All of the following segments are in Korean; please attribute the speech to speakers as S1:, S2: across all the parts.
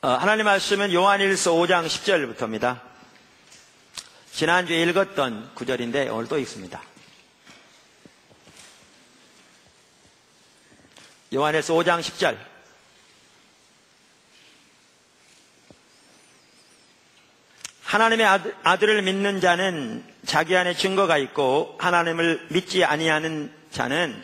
S1: 하나님 말씀은 요한일서 5장 10절부터입니다. 지난주에 읽었던 구절인데 오늘 또 읽습니다. 요한일서 5장 10절. 하나님의 아들을 믿는 자는 자기 안에 증거가 있고 하나님을 믿지 아니하는 자는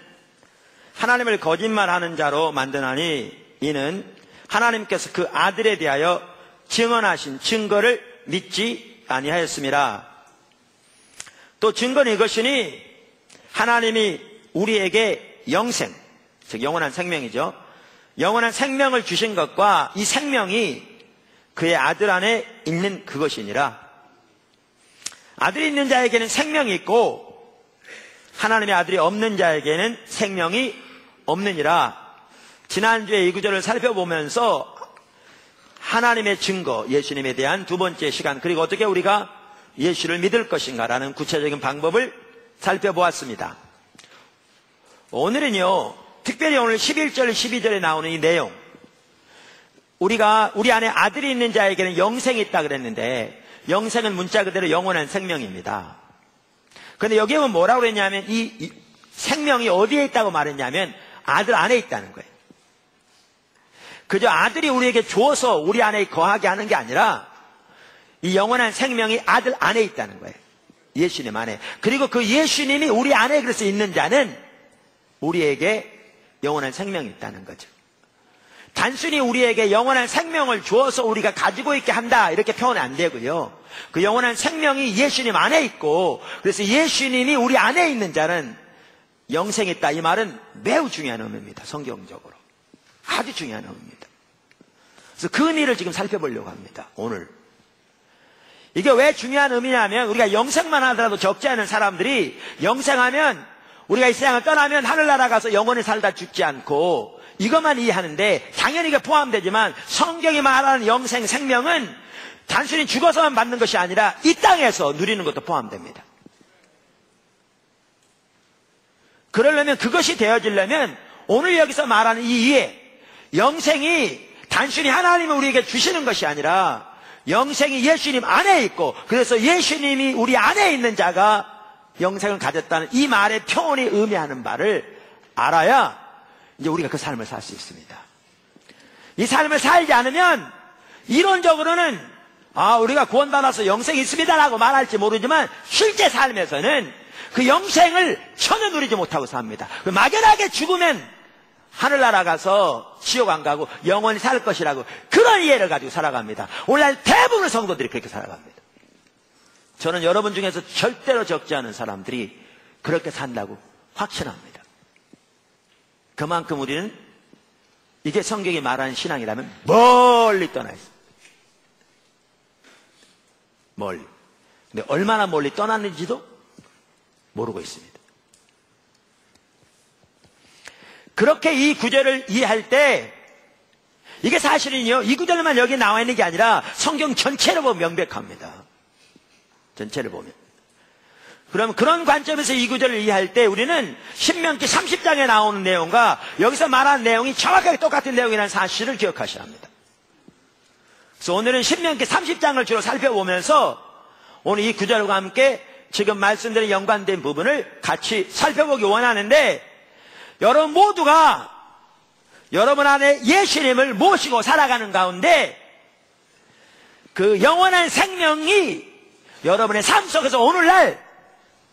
S1: 하나님을 거짓말하는 자로 만드나니 이는 하나님께서 그 아들에 대하여 증언하신 증거를 믿지 아니하였습니다. 또 증거는 이것이니 하나님이 우리에게 영생, 즉 영원한 생명이죠. 영원한 생명을 주신 것과 이 생명이 그의 아들 안에 있는 그것이니라. 아들이 있는 자에게는 생명이 있고 하나님의 아들이 없는 자에게는 생명이 없느니라. 지난주에 이 구절을 살펴보면서 하나님의 증거, 예수님에 대한 두 번째 시간, 그리고 어떻게 우리가 예수를 믿을 것인가라는 구체적인 방법을 살펴보았습니다. 오늘은요, 특별히 오늘 11절, 12절에 나오는 이 내용, 우리 안에 아들이 있는 자에게는 영생이 있다 그랬는데 영생은 문자 그대로 영원한 생명입니다. 그런데 여기에 보면 뭐라고 그랬냐면 이 생명이 어디에 있다고 말했냐면 아들 안에 있다는 거예요. 그저 아들이 우리에게 주어서 우리 안에 거하게 하는 게 아니라 이 영원한 생명이 아들 안에 있다는 거예요. 예수님 안에. 그리고 그 예수님이 우리 안에 그래서 있는 자는 우리에게 영원한 생명이 있다는 거죠. 단순히 우리에게 영원한 생명을 주어서 우리가 가지고 있게 한다 이렇게 표현은 안 되고요. 그 영원한 생명이 예수님 안에 있고 그래서 예수님이 우리 안에 있는 자는 영생이 있다. 이 말은 매우 중요한 의미입니다. 성경적으로. 아주 중요한 의미입니다. 그래서 그 의미를 지금 살펴보려고 합니다. 오늘. 이게 왜 중요한 의미냐면 우리가 영생만 하더라도 적지 않은 사람들이 영생하면 우리가 이 세상을 떠나면 하늘나라 가서 영원히 살다 죽지 않고 이것만 이해하는데 당연히 이게 포함되지만 성경이 말하는 영생 생명은 단순히 죽어서만 받는 것이 아니라 이 땅에서 누리는 것도 포함됩니다. 그러려면 그것이 되어지려면 오늘 여기서 말하는 이 이해, 영생이 단순히 하나님이 우리에게 주시는 것이 아니라 영생이 예수님 안에 있고 그래서 예수님이 우리 안에 있는 자가 영생을 가졌다는 이 말의 표현이 의미하는 바를 알아야 이제 우리가 그 삶을 살 수 있습니다. 이 삶을 살지 않으면 이론적으로는 우리가 구원받아서 영생이 있습니다라고 말할지 모르지만 실제 삶에서는 그 영생을 전혀 누리지 못하고 삽니다. 막연하게 죽으면 하늘나라 가서 지옥 안 가고 영원히 살 것이라고 그런 이해를 가지고 살아갑니다. 오늘날 대부분의 성도들이 그렇게 살아갑니다. 저는 여러분 중에서 절대로 적지 않은 사람들이 그렇게 산다고 확신합니다. 그만큼 우리는 이게 성경이 말하는 신앙이라면 멀리 떠나 있습니다. 멀리. 근데 얼마나 멀리 떠났는지도 모르고 있습니다. 그렇게 이 구절을 이해할 때 이게 사실은요, 이 구절만 여기 나와 있는 게 아니라 성경 전체를 보면 명백합니다. 전체를 보면. 그럼 그런 관점에서 이 구절을 이해할 때 우리는 신명기 30장에 나오는 내용과 여기서 말하는 내용이 정확하게 똑같은 내용이라는 사실을 기억하셔야 합니다. 그래서 오늘은 신명기 30장을 주로 살펴보면서 오늘 이 구절과 함께 지금 말씀드린 연관된 부분을 같이 살펴보기 원하는데 여러분 모두가 여러분 안에 예수님을 모시고 살아가는 가운데 그 영원한 생명이 여러분의 삶 속에서 오늘날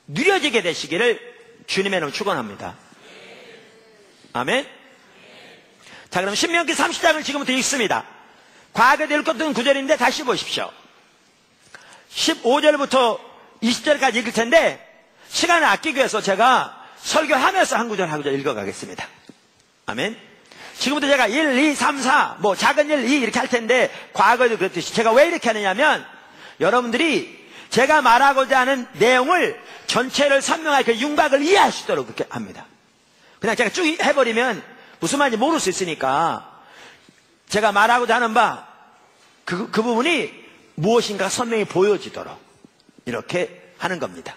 S1: 누려지게 되시기를 주님의 이름으로 축원합니다. 아멘. 자, 그럼 신명기 30장을 지금부터 읽습니다. 과거에 읽었던 구절인데 다시 보십시오. 15절부터 20절까지 읽을 텐데 시간을 아끼기 위해서 제가 설교하면서 한 구절 한 구절 읽어가겠습니다. 아멘. 지금부터 제가 1, 2, 3, 4 뭐 작은 1, 2 이렇게 할 텐데 과거에도 그랬듯이 제가 왜 이렇게 하느냐면 여러분들이 제가 말하고자 하는 내용을 전체를 설명할 그 윤곽을 이해할 수 있도록 그렇게 합니다. 그냥 제가 쭉 해버리면 무슨 말인지 모를 수 있으니까 제가 말하고자 하는 바 그 부분이 무엇인가 선명히 보여지도록 이렇게 하는 겁니다.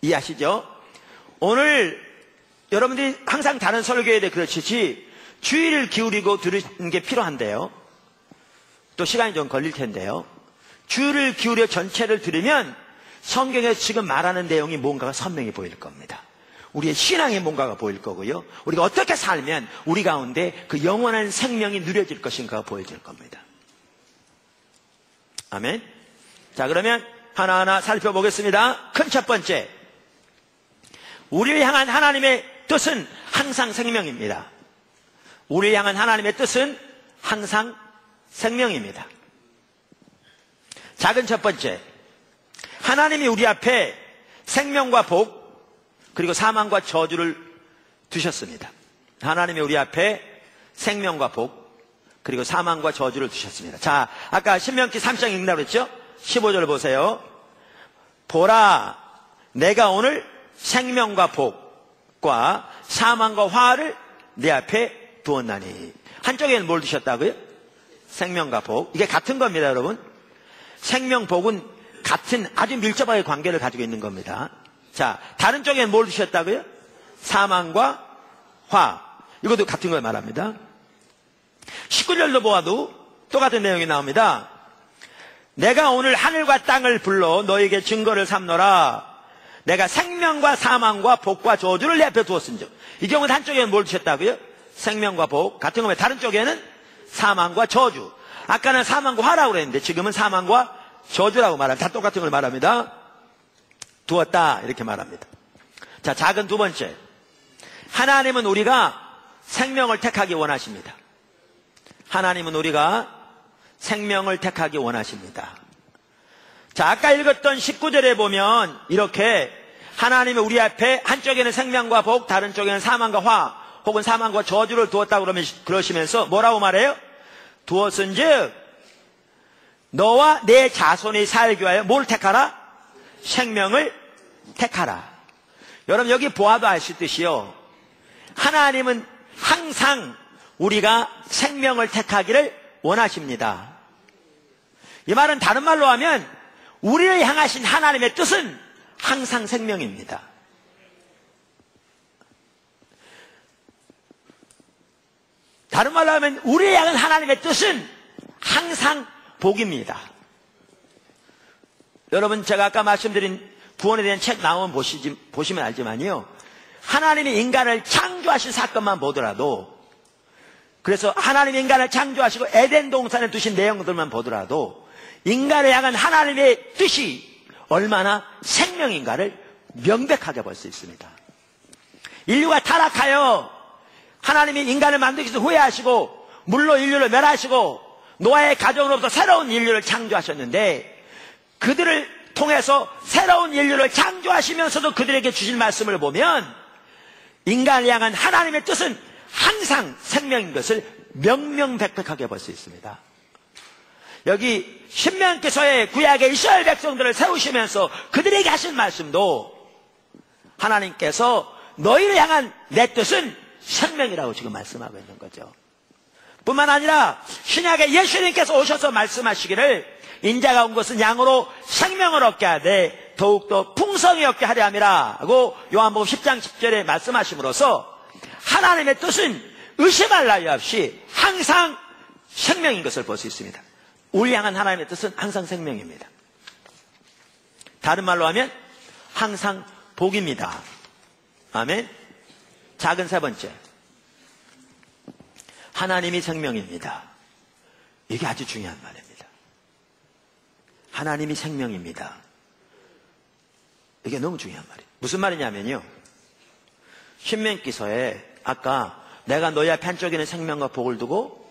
S1: 이해하시죠? 오늘 여러분들이 항상 다른 설교에 대해 그렇듯이 주의를 기울이고 들으는 게 필요한데요. 또 시간이 좀 걸릴 텐데요. 주의를 기울여 전체를 들으면 성경에서 지금 말하는 내용이 뭔가가 선명히 보일 겁니다. 우리의 신앙의 뭔가가 보일 거고요. 우리가 어떻게 살면 우리 가운데 그 영원한 생명이 누려질 것인가가 보여질 겁니다. 아멘. 자, 그러면 하나하나 살펴보겠습니다. 큰 첫 번째, 우리를 향한 하나님의 뜻은 항상 생명입니다. 우리를 향한 하나님의 뜻은 항상 생명입니다. 작은 첫 번째, 하나님이 우리 앞에 생명과 복 그리고 사망과 저주를 두셨습니다. 하나님이 우리 앞에 생명과 복 그리고 사망과 저주를 두셨습니다. 자, 아까 신명기 3장 읽는다고 그랬죠? 15절 보세요. 보라, 내가 오늘 생명과 복과 사망과 화를 내 앞에 두었나니. 한쪽에는 뭘 두셨다고요? 생명과 복. 이게 같은 겁니다, 여러분. 생명, 복은 같은 아주 밀접하게 관계를 가지고 있는 겁니다. 자, 다른 쪽에는 뭘 두셨다고요? 사망과 화. 이것도 같은 걸 말합니다. 19절도 보아도 똑같은 내용이 나옵니다. 내가 오늘 하늘과 땅을 불러 너에게 증거를 삼노라. 내가 생명과 사망과 복과 저주를 내 앞에 두었은즉. 이 경우는 한쪽에는 뭘 두셨다고요? 생명과 복. 같은 거면 다른 쪽에는 사망과 저주. 아까는 사망과 화라고 그랬는데 지금은 사망과 저주라고 말합니다. 다 똑같은 걸 말합니다. 두었다 이렇게 말합니다. 자, 작은 두 번째, 하나님은 우리가 생명을 택하기 원하십니다. 하나님은 우리가 생명을 택하기 원하십니다. 자, 아까 읽었던 19절에 보면 이렇게 하나님이 우리 앞에 한쪽에는 생명과 복, 다른 쪽에는 사망과 화 혹은 사망과 저주를 두었다고 그러시면서 뭐라고 말해요? 두었은즉 너와 내 자손이 살기 위하여 뭘 택하라? 생명을 택하라. 여러분, 여기 보아도 아시듯이요, 하나님은 항상 우리가 생명을 택하기를 원하십니다. 이 말은 다른 말로 하면 우리를 향하신 하나님의 뜻은 항상 생명입니다. 다른 말로 하면 우리를 향한 하나님의 뜻은 항상 복입니다. 여러분, 제가 아까 말씀드린 구원에 대한 책 나오면 보시면 알지만요, 하나님이 인간을 창조하신 사건만 보더라도, 그래서 하나님이 인간을 창조하시고 에덴 동산에 두신 내용들만 보더라도 인간을 향한 하나님의 뜻이 얼마나 생명인가를 명백하게 볼 수 있습니다. 인류가 타락하여 하나님이 인간을 만들기 위해서 후회하시고 물로 인류를 멸하시고 노아의 가정으로부터 새로운 인류를 창조하셨는데, 그들을 통해서 새로운 인류를 창조하시면서도 그들에게 주신 말씀을 보면 인간을 향한 하나님의 뜻은 항상 생명인 것을 명명백백하게 볼 수 있습니다. 여기 신명기서의 구약의 이스라엘 백성들을 세우시면서 그들에게 하신 말씀도 하나님께서 너희를 향한 내 뜻은 생명이라고 지금 말씀하고 있는 거죠. 뿐만 아니라 신약에 예수님께서 오셔서 말씀하시기를 인자가 온 것은 양으로 생명을 얻게 하되 더욱더 풍성히 얻게 하려 함이라 하고 요한복음 10장 10절에 말씀하심으로써 하나님의 뜻은 의심할 나위 없이 항상 생명인 것을 볼 수 있습니다. 우리 향한 하나님의 뜻은 항상 생명입니다. 다른 말로 하면 항상 복입니다. 아멘. 작은 세 번째, 하나님이 생명입니다. 이게 아주 중요한 말입니다. 하나님이 생명입니다. 이게 너무 중요한 말이에요. 무슨 말이냐면요, 신명기서에 아까 내가 너희 앞에 한쪽에는 생명과 복을 두고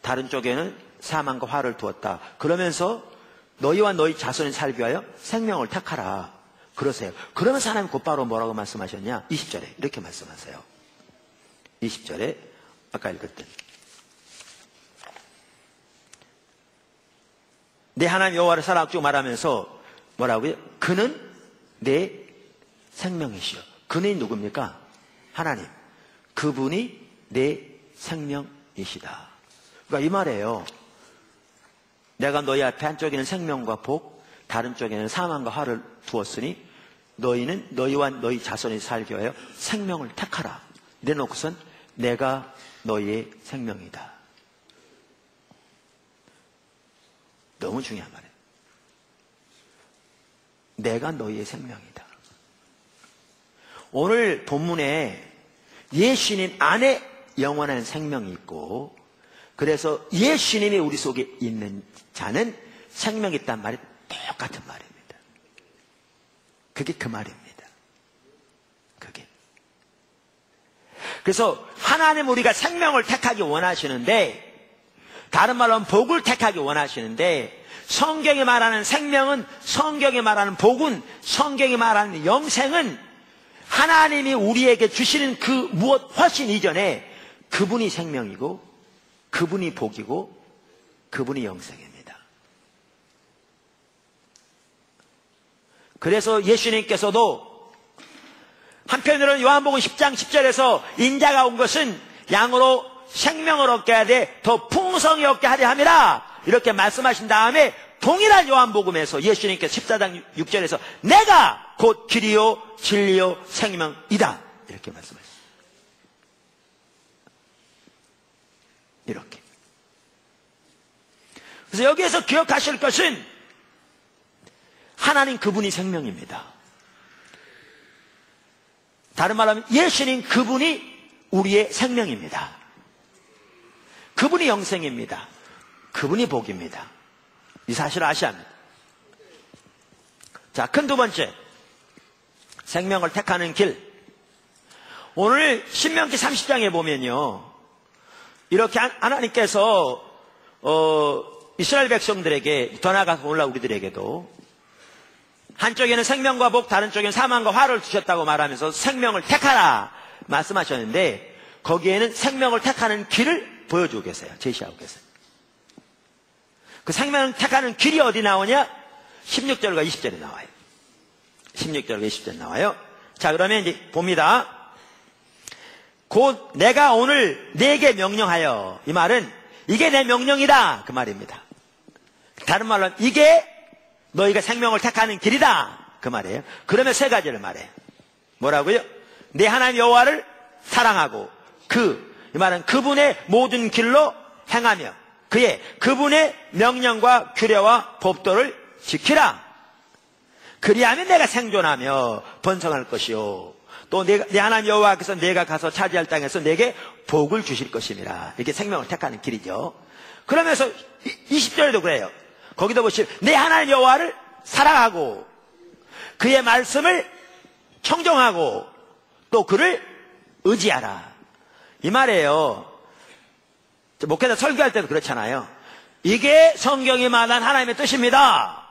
S1: 다른 쪽에는 사망과 화를 두었다, 그러면서 너희와 너희 자손이 살기 위하여 생명을 택하라 그러세요. 그러면서 하나님 곧바로 뭐라고 말씀하셨냐? 20절에 이렇게 말씀하세요. 20절에 아까 읽었던 내 하나님 여호와를 사랑하고 쭉 말하면서 뭐라고요? 그는 내 생명이시여. 그는 누굽니까? 하나님. 그분이 내 생명이시다. 그러니까 이 말이에요. 내가 너희 앞에 한쪽에는 생명과 복, 다른 쪽에는 사망과 화를 두었으니 너희는 너희와 너희 자손이 살기 위하여 생명을 택하라. 이래놓고선 내가 너희의 생명이다. 너무 중요한 말이에요. 내가 너희의 생명이다. 오늘 본문에 예수님 안에 영원한 생명이 있고, 그래서 예수님이 우리 속에 있는 자는 생명이 있단 말이 똑같은 말입니다. 그게 그 말입니다. 그게. 그래서 하나님 우리가 생명을 택하기 원하시는데, 다른 말로 하면 복을 택하기 원하시는데, 성경이 말하는 생명은, 성경이 말하는 복은, 성경이 말하는 영생은 하나님이 우리에게 주시는 그 무엇 훨씬 이전에 그분이 생명이고, 그분이 복이고, 그분이 영생입니다. 그래서 예수님께서도 한편으로는 요한복음 10장 10절에서 인자가 온 것은 양으로 생명을 얻게 하되 더 풍성히 얻게 하려 함이라 이렇게 말씀하신 다음에 동일한 요한복음에서 예수님께서 14장 6절에서 내가 곧 길이요 진리요 생명이다 이렇게 말씀하셨습니다. 이렇게. 그래서 여기에서 기억하실 것은 하나님 그분이 생명입니다. 다른 말로 하면 예수님 그분이 우리의 생명입니다. 그분이 영생입니다. 그분이 복입니다. 이 사실을 아셔야 합니다. 자, 큰 두 번째, 생명을 택하는 길. 오늘 신명기 30장에 보면요, 이렇게 하나님께서 이스라엘 백성들에게 더 나아가서 올라 우리들에게도 한쪽에는 생명과 복, 다른 쪽에는 사망과 화를 주셨다고 말하면서 생명을 택하라 말씀하셨는데, 거기에는 생명을 택하는 길을 보여주고 계세요. 제시하고 계세요. 그 생명을 택하는 길이 어디 나오냐? 16절과 20절에 나와요. 16절과 20절에 나와요. 자, 그러면 이제 봅니다. 곧 내가 오늘 네게 명령하여, 이 말은 이게 내 명령이다 그 말입니다. 다른 말로 하면 이게 너희가 생명을 택하는 길이다 그 말이에요. 그러면 세 가지를 말해요. 뭐라고요? 내 하나님 여호와를 사랑하고, 이 말은 그분의 모든 길로 행하며 그분의 명령과 규례와 법도를 지키라. 그리하면 내가 생존하며 번성할 것이요, 또 내 하나님 여호와께서 내가 가서 차지할 땅에서 내게 복을 주실 것임이라. 이게 생명을 택하는 길이죠. 그러면서 20절에도 그래요. 거기도 보시면 내 하나님 여호와를 사랑하고 그의 말씀을 청종하고 또 그를 의지하라. 이 말이에요. 목회자 설교할 때도 그렇잖아요. 이게 성경이 말한 하나님의 뜻입니다.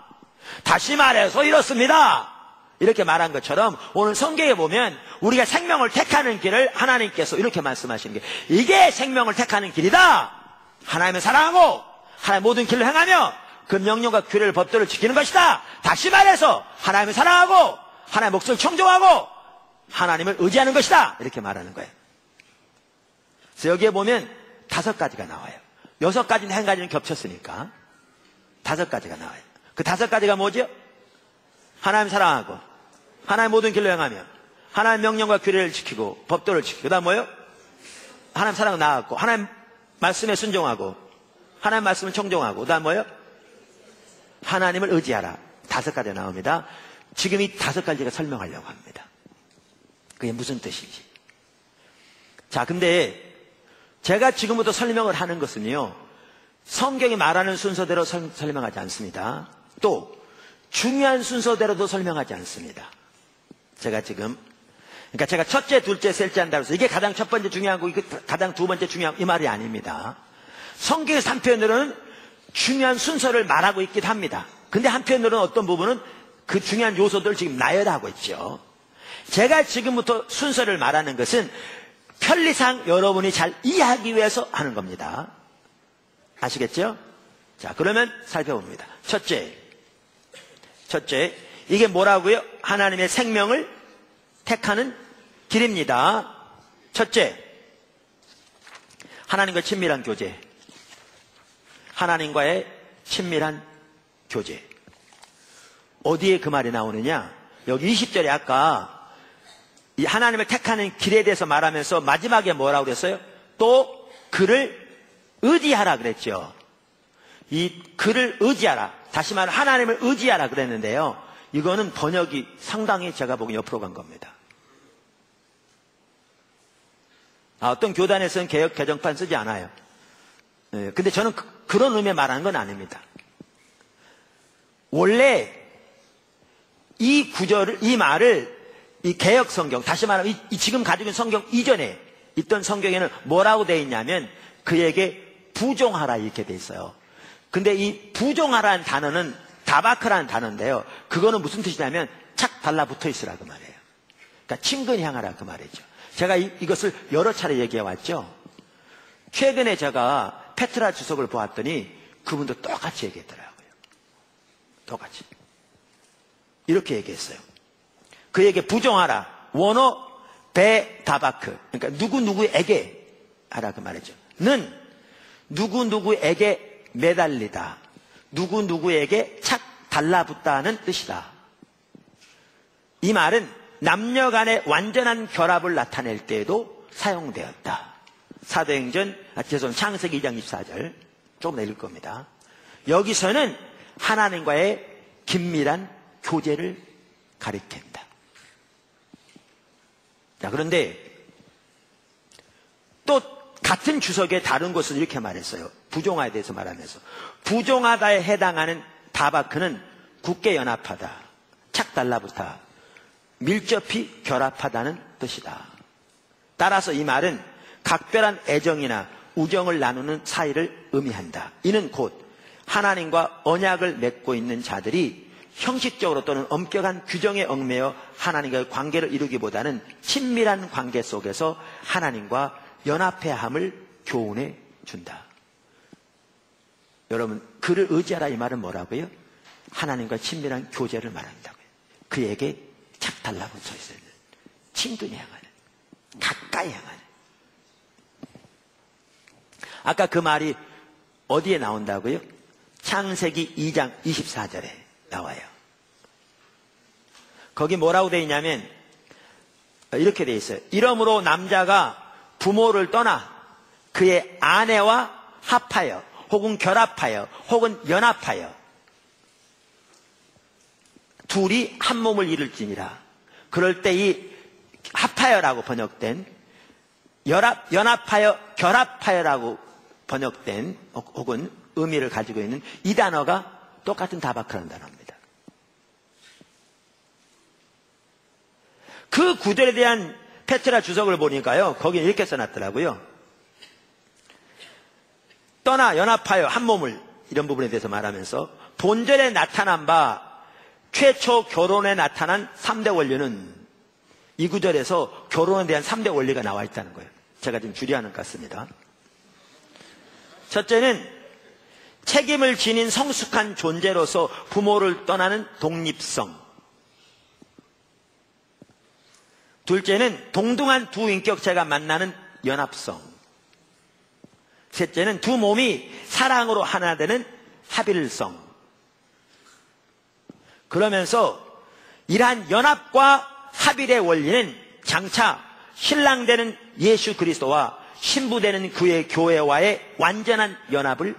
S1: 다시 말해서 이렇습니다. 이렇게 말한 것처럼 오늘 성경에 보면 우리가 생명을 택하는 길을 하나님께서 이렇게 말씀하시는 게, 이게 생명을 택하는 길이다. 하나님을 사랑하고 하나님의 모든 길을 행하며 그 명령과 규례를 법도를 지키는 것이다. 다시 말해서 하나님을 사랑하고 하나님의 목소리를 청종하고 하나님을 의지하는 것이다. 이렇게 말하는 거예요. 그래서 여기에 보면 5가지가 나와요. 6가지는 한 가지는 겹쳤으니까 5가지가 나와요. 그 5가지가 뭐죠? 하나님 사랑하고 하나님의 모든 길로 행하며 하나님의 명령과 규례를 지키고 법도를 지키고, 그 다음 뭐요? 하나님 사랑을 나아가고 하나님 말씀에 순종하고 하나님 말씀을 청종하고, 그 다음 뭐요? 하나님을 의지하라. 5가지가 나옵니다. 지금 이 5가지가 설명하려고 합니다. 그게 무슨 뜻인지. 자, 근데 제가 지금부터 설명을 하는 것은요, 성경이 말하는 순서대로 설명하지 않습니다. 또 중요한 순서대로도 설명하지 않습니다. 그러니까 제가 첫째, 둘째, 셋째 한다고 해서 이게 가장 첫 번째 중요하고 이게 가장 두 번째 중요한, 이 말이 아닙니다. 성경의 한편으로는 중요한 순서를 말하고 있기도 합니다. 근데 한편으로는 어떤 부분은 그 중요한 요소들을 지금 나열하고 있죠. 제가 지금부터 순서를 말하는 것은 편리상 여러분이 잘 이해하기 위해서 하는 겁니다. 아시겠죠? 자, 그러면 살펴봅니다. 첫째, 이게 뭐라고요? 하나님의 생명을 택하는 길입니다. 첫째, 하나님과 친밀한 교제. 하나님과의 친밀한 교제. 어디에 그 말이 나오느냐? 여기 20절에 아까 이 하나님을 택하는 길에 대해서 말하면서 마지막에 뭐라고 그랬어요? 또 그를 의지하라 그랬죠. 이 그를 의지하라. 다시 말해 하나님을 의지하라 그랬는데요. 이거는 번역이 상당히 제가 보기엔 옆으로 간 겁니다. 어떤 교단에서는 개역 개정판 쓰지 않아요. 근데 저는 그런 의미에 말하는 건 아닙니다. 원래 이 구절을, 이 말을 이 개역 성경, 다시 말하면 이 지금 가지고 있는 성경 이전에 있던 성경에는 뭐라고 되어 있냐면 그에게 부종하라 이렇게 되어 있어요. 근데 이 부종하라는 단어는 다바크라는 단어인데요. 그거는 무슨 뜻이냐면 착 달라붙어 있으라 그 말이에요. 그러니까 친근히 향하라 그 말이죠. 제가 이것을 여러 차례 얘기해 왔죠. 최근에 제가 페트라 주석을 보았더니 그분도 똑같이 얘기했더라고요. 똑같이. 이렇게 얘기했어요. 그에게 부종하라. 원어 배 다바크. 그러니까 누구누구에게 하라 그 말이죠. 는 누구누구에게 매달리다. 누구누구에게 착 달라붙다는 뜻이다. 이 말은 남녀 간의 완전한 결합을 나타낼 때에도 사용되었다. 창세기 2장 24절 조금 더 읽을 겁니다. 여기서는 하나님과의 긴밀한 교제를 가리킨다. 자, 그런데 또 같은 주석의 다른 곳은 이렇게 말했어요. 부종하에 대해서 말하면서 부종하다에 해당하는 다바크는 굳게 연합하다, 착 달라붙다, 밀접히 결합하다는 뜻이다. 따라서 이 말은 각별한 애정이나 우정을 나누는 사이를 의미한다. 이는 곧 하나님과 언약을 맺고 있는 자들이 형식적으로 또는 엄격한 규정에 얽매여 하나님과의 관계를 이루기보다는 친밀한 관계 속에서 하나님과 연합해야 함을 교훈해 준다. 여러분, 그를 의지하라 이 말은 뭐라고요? 하나님과 친밀한 교제를 말한다고요. 그에게 착 달라붙어 있어야 되는, 친근히 향하는, 가까이 향하는. 아까 그 말이 어디에 나온다고요? 창세기 2장 24절에 나와요. 거기 뭐라고 되어 있냐면 이렇게 되어 있어요. 이러므로 남자가 부모를 떠나 그의 아내와 합하여 혹은 결합하여 혹은 연합하여 둘이 한 몸을 이룰지니라. 그럴 때 이 합하여라고 번역된 연합하여 결합하여라고 번역된 혹은 의미를 가지고 있는 이 단어가 똑같은 다바크라는 단어입니다. 그 구절에 대한 페트라 주석을 보니까요, 거기에 이렇게 써놨더라고요. 떠나 연합하여 한 몸을, 이런 부분에 대해서 말하면서 본절에 나타난 바 최초 결혼에 나타난 3대 원리는 이 구절에서 결혼에 대한 3대 원리가 나와 있다는 거예요. 제가 지금 줄이하는 것 같습니다. 첫째는 책임을 지닌 성숙한 존재로서 부모를 떠나는 독립성. 둘째는 동등한 두 인격체가 만나는 연합성. 셋째는 두 몸이 사랑으로 하나 되는 합일성. 그러면서 이러한 연합과 합일의 원리는 장차 신랑 되는 예수 그리스도와 신부 되는 그의 교회와의 완전한 연합을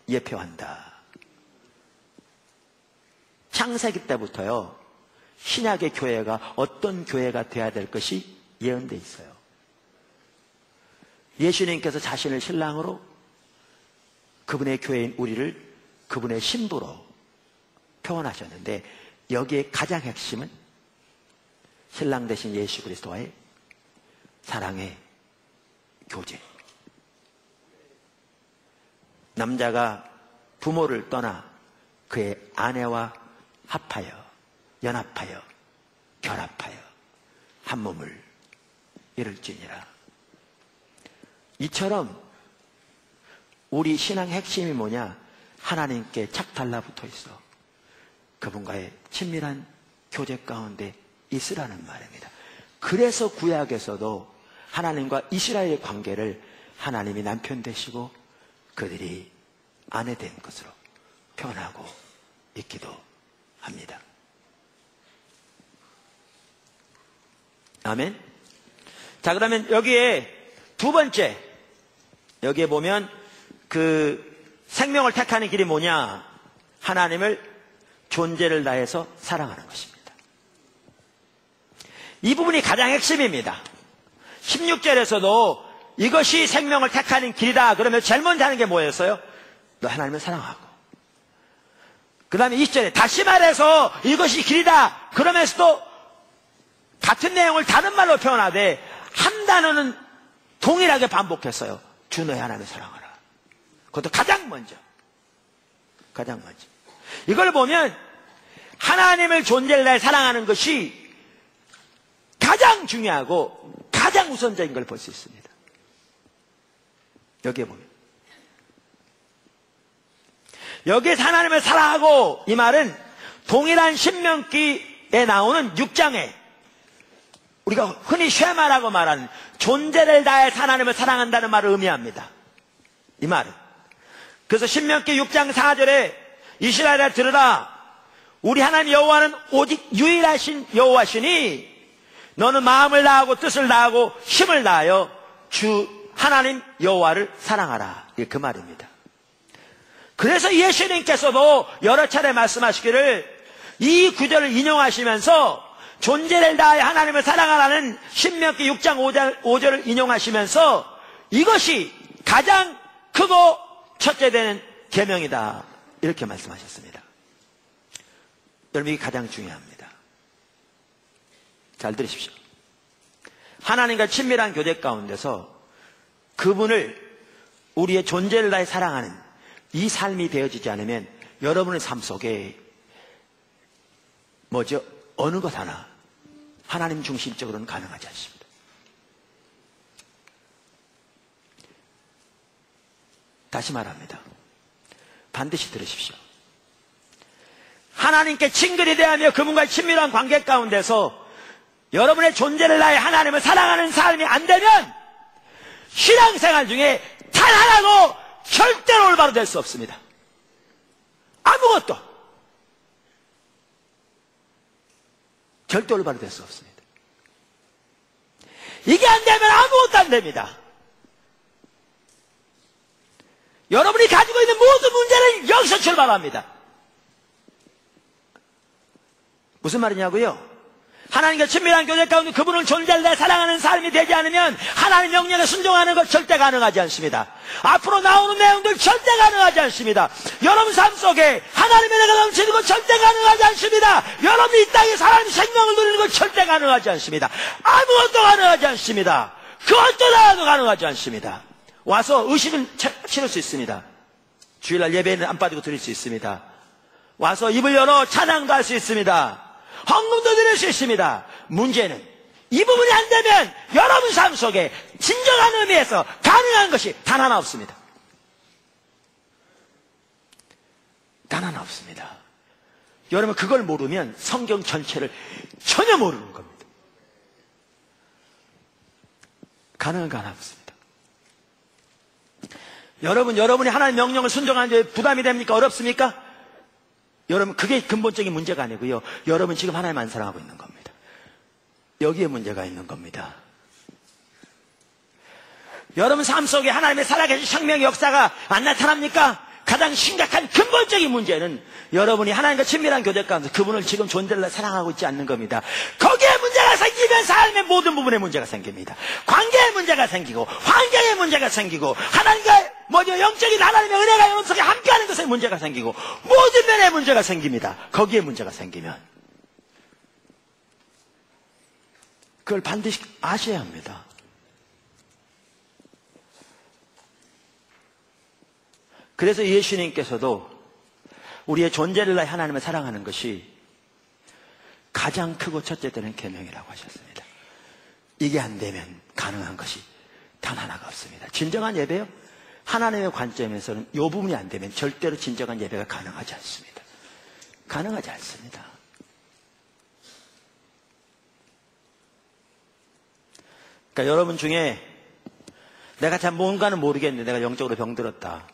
S1: 예표한다. 창세기 때부터요, 신약의 교회가 어떤 교회가 되어야 될 것이 예언되어 있어요. 예수님께서 자신을 신랑으로, 그분의 교회인 우리를 그분의 신부로 표현하셨는데, 여기에 가장 핵심은 신랑 되신 예수 그리스도와의 사랑의 교제. 남자가 부모를 떠나 그의 아내와 합하여, 연합하여, 결합하여 한 몸을 이룰지니라. 이처럼 우리 신앙의 핵심이 뭐냐? 하나님께 착 달라붙어 있어 그분과의 친밀한 교제 가운데 있으라는 말입니다. 그래서 구약에서도 하나님과 이스라엘의 관계를 하나님이 남편 되시고 그들이 아내 된 것으로 표현하고 있기도 합니다. 아멘. 자, 그러면 여기에 두 번째, 여기에 보면 그 생명을 택하는 길이 뭐냐? 하나님을 존재를 다해서 사랑하는 것입니다. 이 부분이 가장 핵심입니다. 16절에서도 이것이 생명을 택하는 길이다. 그러면 제일 먼저 하는 게 뭐였어요? 너 하나님을 사랑하고. 그 다음에 20절에 다시 말해서 이것이 길이다. 그러면서도 같은 내용을 다른 말로 표현하되 한 단어는 동일하게 반복했어요. 주 너의 하나님을 사랑하라. 그것도 가장 먼저. 이걸 보면 하나님을 존재를 다해 사랑하는 것이 가장 중요하고 가장 우선적인 걸 볼 수 있습니다. 여기에 보면. 여기에서 하나님을 사랑하고, 이 말은 동일한 신명기에 나오는 6장에 우리가 흔히 쉐마라고 말하는 존재를 다해서 하나님을 사랑한다는 말을 의미합니다. 이 말은. 그래서 신명기 6장 4절에 이스라엘아 들으라. 우리 하나님 여호와는 오직 유일하신 여호와시니 너는 마음을 다하고 뜻을 다하고 힘을 다하여 주 하나님 여호와를 사랑하라. 이게 그 말입니다. 그래서 예수님께서도 여러 차례 말씀하시기를 이 구절을 인용하시면서 존재를 다해 하나님을 사랑하라는 신명기 6장 5절을 인용하시면서 이것이 가장 크고 첫째 되는 계명이다. 이렇게 말씀하셨습니다. 여러분, 이게 가장 중요합니다. 잘 들으십시오. 하나님과 친밀한 교제 가운데서 그분을 우리의 존재를 다해 사랑하는 이 삶이 되어지지 않으면 여러분의 삶 속에 어느 것 하나 하나님 중심적으로는 가능하지 않습니다. 다시 말합니다. 반드시 들으십시오. 하나님께 친근히 대하며 그분과의 친밀한 관계 가운데서 여러분의 존재를 다해 하나님을 사랑하는 삶이 안 되면 신앙생활 중에 단 하나도 절대로 올바로 될 수 없습니다. 아무것도 절대 올바로 될 수 없습니다. 이게 안 되면 아무것도 안 됩니다. 여러분이 가지고 있는 모든 문제는 여기서 출발합니다. 무슨 말이냐고요? 하나님과 친밀한 교제 가운데 그분을 존재를 다해 사랑하는 삶이 되지 않으면 하나님 명령에 순종하는 것 절대 가능하지 않습니다. 앞으로 나오는 내용들 절대 가능하지 않습니다. 여러분 삶 속에 하나님의 내가 넘치는 것 절대 가능하지 않습니다. 여러분이 이 땅에서 하나님의 생명을 누리는 것 절대 가능하지 않습니다. 아무것도 가능하지 않습니다. 그 어떤 하나도 가능하지 않습니다. 와서 의식은 치를 수 있습니다. 주일날 예배는 안 빠지고 드릴 수 있습니다. 와서 입을 열어 찬양도 할 수 있습니다. 헌금도 드릴 수 있습니다. 문제는 이 부분이 안 되면 여러분 삶 속에 진정한 의미에서 가능한 것이 단 하나 없습니다. 단 하나 없습니다. 여러분 그걸 모르면 성경 전체를 전혀 모르는 겁니다. 가능한 거 하나 없습니다. 여러분이 하나님의 명령을 순종하는 데 부담이 됩니까? 어렵습니까? 여러분 그게 근본적인 문제가 아니고요. 여러분 지금 하나님 안 사랑하고 있는 겁니다. 여기에 문제가 있는 겁니다. 여러분 삶 속에 하나님의 살아계신 생명의 역사가 안 나타납니까? 가장 심각한 근본적인 문제는 여러분이 하나님과 친밀한 교제 가운데 그분을 지금 존재를 사랑하고 있지 않는 겁니다. 거기에 문제가 생기면 삶의 모든 부분에 문제가 생깁니다. 관계에 문제가 생기고 환경에 문제가 생기고 하나님과 영적인 하나님의 은혜가 여러분 속에 함께하는 것에 문제가 생기고 모든 면에 문제가 생깁니다. 거기에 문제가 생기면 그걸 반드시 아셔야 합니다. 그래서 예수님께서도 우리의 존재를 다해 하나님을 사랑하는 것이 가장 크고 첫째 되는 계명이라고 하셨습니다. 이게 안 되면 가능한 것이 단 하나가 없습니다. 진정한 예배요? 하나님의 관점에서는 이 부분이 안 되면 절대로 진정한 예배가 가능하지 않습니다. 가능하지 않습니다. 그러니까 여러분 중에 내가 참 뭔가는 모르겠는데 내가 영적으로 병들었다.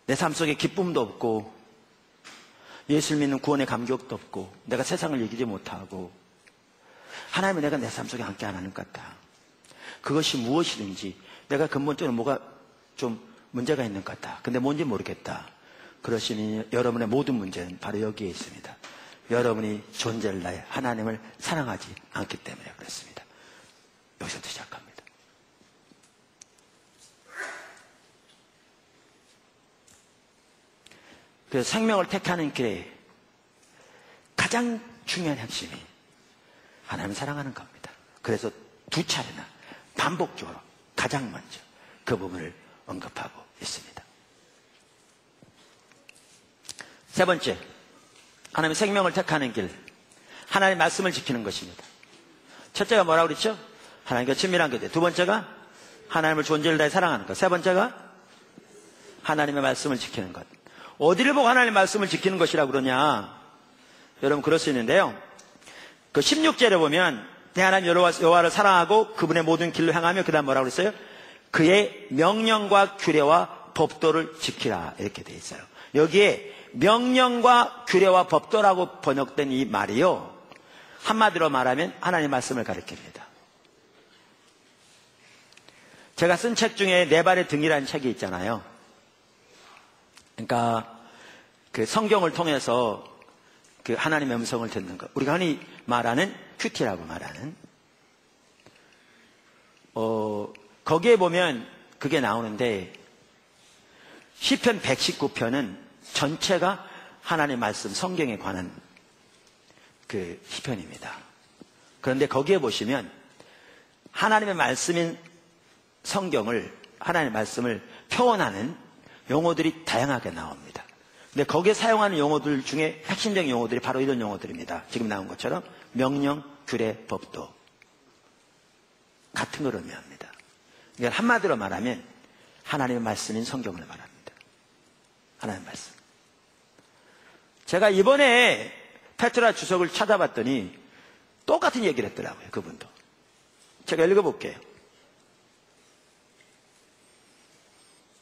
S1: 내 삶 속에 기쁨도 없고 예수를 믿는 구원의 감격도 없고 내가 세상을 이기지 못하고 하나님은 내가 내 삶 속에 함께 안 하는 것 같다. 그것이 무엇이든지 내가 근본적으로 뭐가 좀 문제가 있는 것 같다. 근데 뭔지 모르겠다. 그러시니 여러분의 모든 문제는 바로 여기에 있습니다. 여러분이 존재를 다해 하나님을 사랑하지 않기 때문에 그렇습니다. 여기서부터 시작합니다. 그래서 생명을 택하는 길에 가장 중요한 핵심이 하나님을 사랑하는 겁니다. 그래서 두 차례나 반복적으로 가장 먼저 그 부분을 언급하고 있습니다. 세 번째, 하나님의 생명을 택하는 길, 하나님의 말씀을 지키는 것입니다. 첫째가 뭐라고 그랬죠? 하나님과 친밀한 교제. 두 번째가 하나님을 존재를 다해 사랑하는 것. 세 번째가 하나님의 말씀을 지키는 것. 어디를 보고 하나님의 말씀을 지키는 것이라고 그러냐? 여러분 그럴 수 있는데요. 그 16절에 보면 내 하나님 여호와를 사랑하고 그분의 모든 길로 향하며 그 다음 뭐라고 그랬어요? 그의 명령과 규례와 법도를 지키라 이렇게 돼 있어요. 여기에 명령과 규례와 법도라고 번역된 이 말이요, 한마디로 말하면 하나님의 말씀을 가리킵니다. 제가 쓴 책 중에 내 발의 등이라는 책이 있잖아요. 그러니까 그 성경을 통해서 그 하나님의 음성을 듣는 것, 우리가 흔히 말하는 큐티라고 말하는, 거기에 보면 그게 나오는데 시편 119편은 전체가 하나님의 말씀, 성경에 관한 그 시편입니다. 그런데 거기에 보시면 하나님의 말씀인 성경을, 하나님의 말씀을 표현하는 용어들이 다양하게 나옵니다. 근데 거기에 사용하는 용어들 중에 핵심적인 용어들이 바로 이런 용어들입니다. 지금 나온 것처럼 명령, 규례, 법도 같은 걸 의미합니다. 그러니까 한마디로 말하면 하나님의 말씀인 성경을 말합니다. 하나님의 말씀. 제가 이번에 페트라 주석을 찾아봤더니 똑같은 얘기를 했더라고요. 그분도. 제가 읽어볼게요.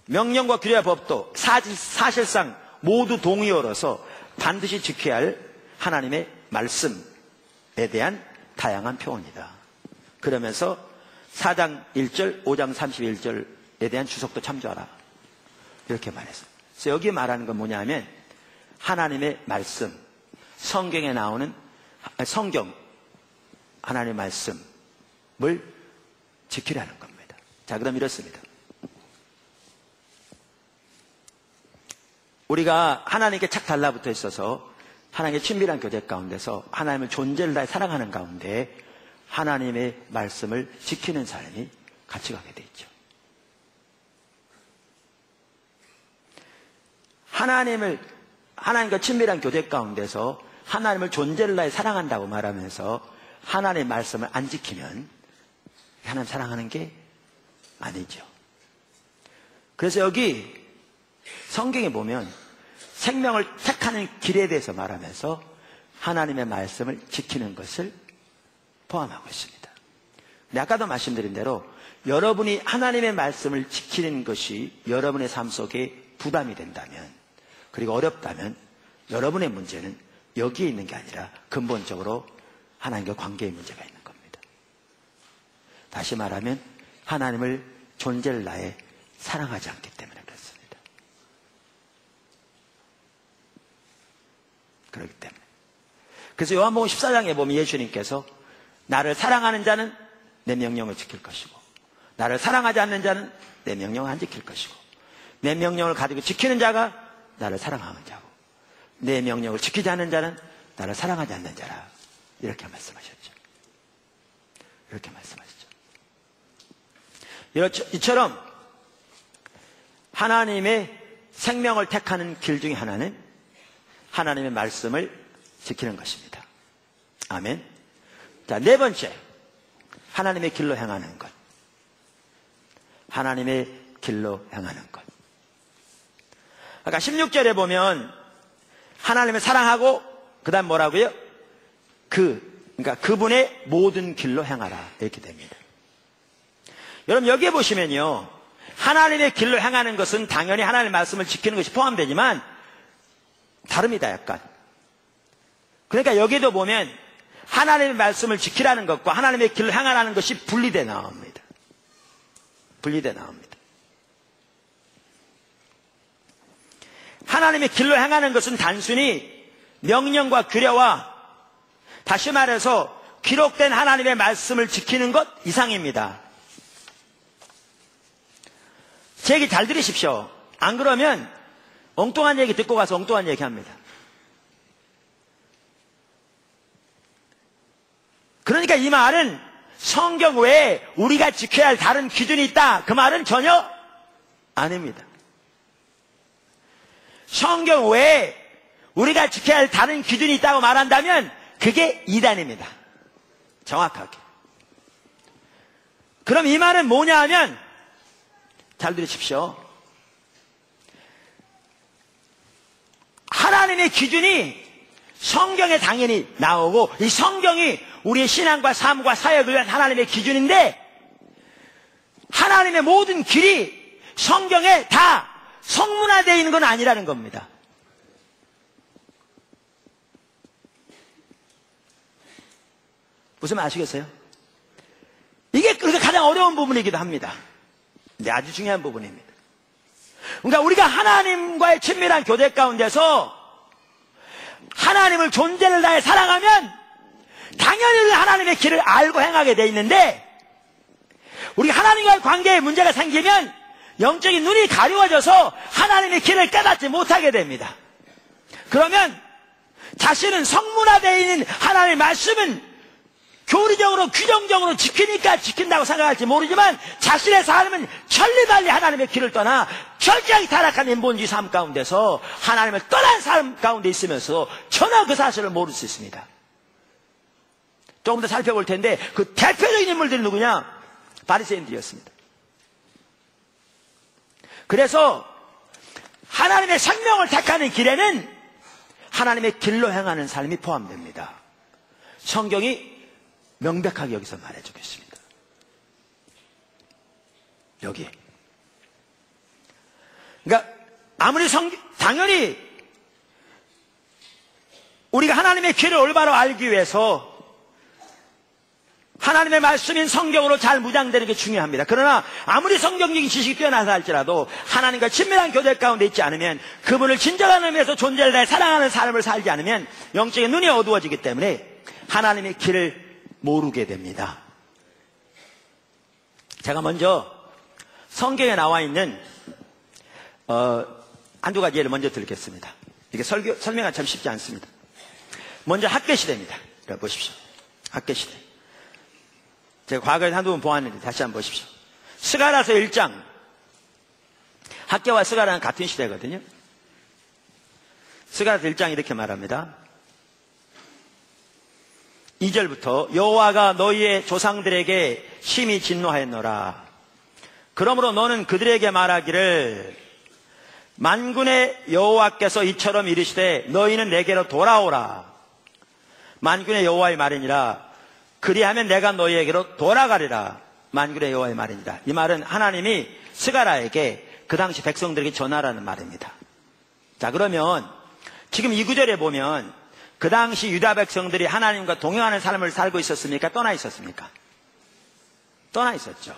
S1: 명령과 규례와 법도 사실상 모두 동의어로서 반드시 지켜야 할 하나님의 말씀에 대한 다양한 표현이다. 그러면서 4장 1절, 5장 31절에 대한 주석도 참조하라. 이렇게 말했어요. 그래서 여기 말하는 건 뭐냐면 하나님의 말씀, 성경에 나오는 성경, 하나님의 말씀을 지키라는 겁니다. 자, 그럼 이렇습니다. 우리가 하나님께 착 달라붙어 있어서 하나님의 친밀한 교제 가운데서 하나님을 존재를 다해 사랑하는 가운데 하나님의 말씀을 지키는 삶이 같이 가게 돼 있죠. 하나님과 친밀한 교제 가운데서 하나님을 존재를 다해 사랑한다고 말하면서 하나님의 말씀을 안 지키면 하나님 사랑하는 게 아니죠. 그래서 여기 성경에 보면 생명을 택하는 길에 대해서 말하면서 하나님의 말씀을 지키는 것을 포함하고 있습니다. 근데 아까도 말씀드린 대로 여러분이 하나님의 말씀을 지키는 것이 여러분의 삶 속에 부담이 된다면, 그리고 어렵다면 여러분의 문제는 여기에 있는 게 아니라 근본적으로 하나님과 관계의 문제가 있는 겁니다. 다시 말하면 하나님을 존재를 다해 사랑하지 않기 때문에 그렇습니다. 그렇기 때문에. 그래서 요한복음 14장에 보면 예수님께서 나를 사랑하는 자는 내 명령을 지킬 것이고 나를 사랑하지 않는 자는 내 명령을 안 지킬 것이고 내 명령을 가지고 지키는 자가 나를 사랑하는 자고 내 명령을 지키지 않는 자는 나를 사랑하지 않는 자라, 이렇게 말씀하셨죠. 이렇게 말씀하셨죠. 이처럼 하나님의 생명을 택하는 길 중에 하나는 하나님의 말씀을 지키는 것입니다. 아멘. 자, 네 번째, 하나님의 길로 향하는 것. 하나님의 길로 향하는 것. 아까 16절에 보면 하나님을 사랑하고 그 다음 뭐라고요? 그러니까 그분의 모든 길로 향하라, 이렇게 됩니다. 여러분 여기에 보시면요, 하나님의 길로 향하는 것은 당연히 하나님의 말씀을 지키는 것이 포함되지만 다릅니다. 약간. 그러니까 여기도 보면 하나님의 말씀을 지키라는 것과 하나님의 길로 향하라는 것이 분리되어 나옵니다. 분리되어 나옵니다. 하나님의 길로 행하는 것은 단순히 명령과 규례와 다시 말해서 기록된 하나님의 말씀을 지키는 것 이상입니다. 제 얘기 잘 들으십시오. 안 그러면 엉뚱한 얘기 듣고 가서 엉뚱한 얘기 합니다. 그러니까 이 말은 성경 외에 우리가 지켜야 할 다른 기준이 있다, 그 말은 전혀 아닙니다. 성경 외에 우리가 지켜야 할 다른 기준이 있다고 말한다면 그게 이단입니다. 정확하게. 그럼 이 말은 뭐냐 하면, 잘 들으십시오. 하나님의 기준이 성경에 당연히 나오고, 이 성경이 우리의 신앙과 삶과 사역을 위한 하나님의 기준인데, 하나님의 모든 길이 성경에 다 성문화되어 있는 건 아니라는 겁니다. 무슨 말 아시겠어요? 이게 그러니까 가장 어려운 부분이기도 합니다. 근데 아주 중요한 부분입니다. 그러니까 우리가 하나님과의 친밀한 교제 가운데서 하나님을 존재를 다해 사랑하면 당연히 하나님의 길을 알고 행하게 돼 있는데, 우리 하나님과의 관계에 문제가 생기면 영적인 눈이 가려워져서 하나님의 길을 깨닫지 못하게 됩니다. 그러면 자신은 성문화되어 있는 하나님의 말씀은 교리적으로 규정적으로 지키니까 지킨다고 생각할지 모르지만, 자신의 삶은 천리달리 하나님의 길을 떠나 철저하게 타락한 인본주의 삶 가운데서 하나님을 떠난 삶 가운데 있으면서 전혀 그 사실을 모를 수 있습니다. 조금 더 살펴볼 텐데, 그 대표적인 인물들이 누구냐? 바리새인들이었습니다. 그래서 하나님의 생명을 택하는 길에는 하나님의 길로 행하는 삶이 포함됩니다. 성경이 명백하게 여기서 말해주고 있습니다. 여기. 그러니까 아무리 당연히 우리가 하나님의 길을 올바로 알기 위해서 하나님의 말씀인 성경으로 잘 무장되는 게 중요합니다. 그러나 아무리 성경적인 지식이 뛰어나서 할지라도 하나님과 친밀한 교제 가운데 있지 않으면, 그분을 진정한 의미에서 존재를 다해 사랑하는 삶을 살지 않으면 영적인 눈이 어두워지기 때문에 하나님의 길을 모르게 됩니다. 제가 먼저 성경에 나와 있는 한두 가지 예를 먼저 드리겠습니다. 이게 설명은 참 쉽지 않습니다. 먼저 학개시대입니다. 보십시오. 학개시대. 제가 과거에 한두 번 보았는데 다시 한번 보십시오. 스가랴서 1장. 학개와 스가랴는 같은 시대거든요. 스가랴서 1장 이렇게 말합니다. 2절부터 여호와가 너희의 조상들에게 심히 진노하였노라. 그러므로 너는 그들에게 말하기를, 만군의 여호와께서 이처럼 이르시되 너희는 내게로 돌아오라. 만군의 여호와의 말이니라. 그리하면 내가 너희에게로 돌아가리라. 만군의 여호와의 말이니라. 이 말은 하나님이 스가랴에게 그 당시 백성들에게 전하라는 말입니다. 자, 그러면 지금 이 구절에 보면 그 당시 유다 백성들이 하나님과 동행하는 삶을 살고 있었습니까? 떠나 있었습니까? 떠나 있었죠.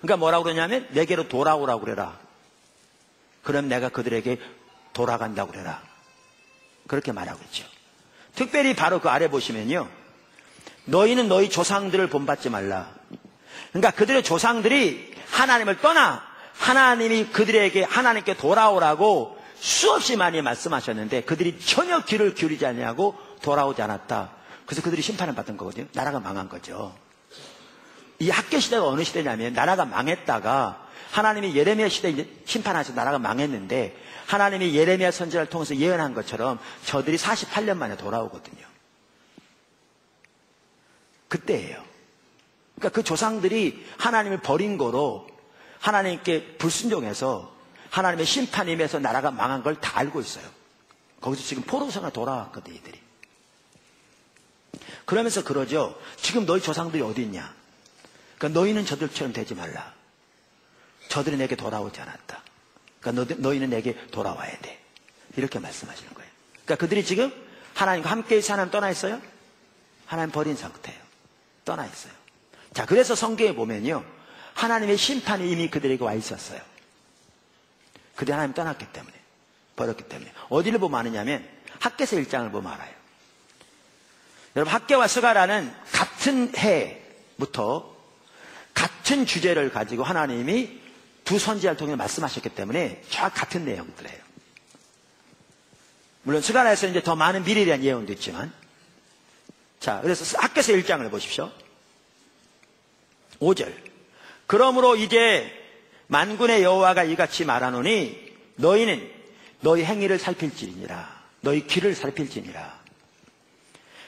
S1: 그러니까 뭐라고 그러냐면 내게로 돌아오라고 그래라. 그럼 내가 그들에게 돌아간다고 그래라. 그렇게 말하고 있죠. 특별히 바로 그 아래 보시면요, 너희는 너희 조상들을 본받지 말라. 그러니까 그들의 조상들이 하나님을 떠나 하나님이 그들에게 하나님께 돌아오라고 수없이 많이 말씀하셨는데 그들이 전혀 귀를 기울이지 않냐고 돌아오지 않았다. 그래서 그들이 심판을 받은 거거든요. 나라가 망한 거죠. 이 학개시대가 어느 시대냐면, 나라가 망했다가 하나님이 예레미야 시대에 이제 심판하셔서 나라가 망했는데, 하나님이 예레미야 선지자를 통해서 예언한 것처럼 저들이 48년 만에 돌아오거든요. 그때예요. 그러니까 그 조상들이 하나님을 버린 거로 하나님께 불순종해서 하나님의 심판에 임해서 나라가 망한 걸 다 알고 있어요. 거기서 지금 포로성을 돌아왔거든, 이들이. 그러면서 그러죠. 지금 너희 조상들이 어디 있냐? 그러니까 너희는 저들처럼 되지 말라. 저들이 내게 돌아오지 않았다. 그러니까 너희는 내게 돌아와야 돼. 이렇게 말씀하시는 거예요. 그러니까 그들이 지금 하나님과 함께 있어 하나님 떠나 있어요? 하나님 버린 상태예요. 떠나 있어요. 자, 그래서 성경에 보면요, 하나님의 심판이 이미 그들에게 와 있었어요. 그들이 하나님 떠났기 때문에, 버렸기 때문에. 어디를 보면 아느냐면 학개서 1장을 보면 알아요. 여러분, 학개와 스가랴는 같은 해부터 같은 주제를 가지고 하나님이 두 선지자를 통해 말씀하셨기 때문에 정확 같은 내용들이에요. 물론 스가랴에서 이제 더 많은 미래에 대한 예언도 있지만, 자, 그래서 학개서 1장을 보십시오. 5절. 그러므로 이제 만군의 여호와가 이같이 말하노니 너희는 너희 행위를 살필지니라. 너희 길을 살필지니라.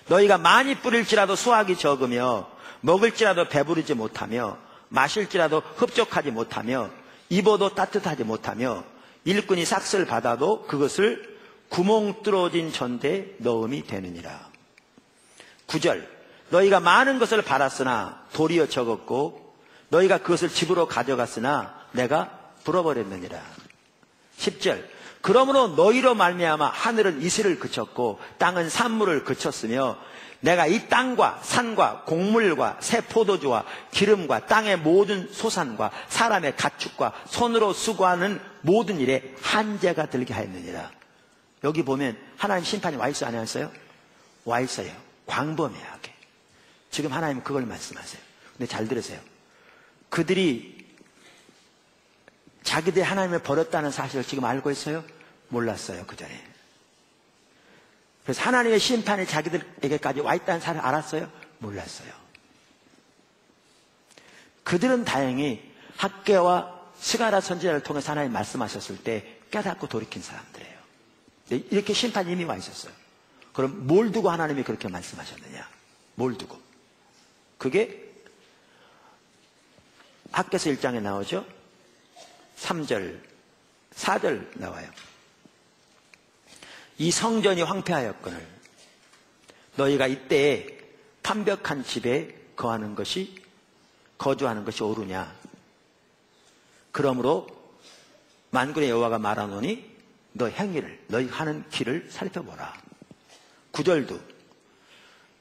S1: 너희가 많이 뿌릴지라도 수확이 적으며 먹을지라도 배부르지 못하며 마실지라도 흡족하지 못하며 입어도 따뜻하지 못하며 일꾼이 삭슬 받아도 그것을 구멍 뚫어진 전대에 넣음이 되느니라. 9절. 너희가 많은 것을 팔았으나 도리어 적었고 너희가 그것을 집으로 가져갔으나 내가 불어버렸느니라. 10절. 그러므로 너희로 말미암아 하늘은 이슬을 그쳤고 땅은 산물을 그쳤으며 내가 이 땅과 산과 곡물과 새 포도주와 기름과 땅의 모든 소산과 사람의 가축과 손으로 수고하는 모든 일에 한재가 들게 하였느니라. 여기 보면 하나님 심판이 와 있어요, 안 왔어요? 와 있어요. 광범위하게. 지금 하나님은 그걸 말씀하세요. 근데 잘 들으세요. 그들이 자기들이 하나님을 버렸다는 사실을 지금 알고 있어요? 몰랐어요, 그 전에. 그래서 하나님의 심판이 자기들에게까지 와 있다는 사실을 알았어요? 몰랐어요. 그들은 다행히 학개와 스가랴 선지자를 통해서 하나님 말씀하셨을 때 깨닫고 돌이킨 사람들이에요. 이렇게 심판이 이미 와 있었어요. 그럼 뭘 두고 하나님이 그렇게 말씀하셨느냐? 뭘 두고? 그게 학개서 1장에 나오죠? 3절, 4절 나와요. 이 성전이 황폐하였거늘 너희가 이때에 판벽한 집에 거주하는 것이 옳으냐? 그러므로 만군의 여호와가 말하노니 너 행위를, 너희 하는 길을 살펴보라. 9절도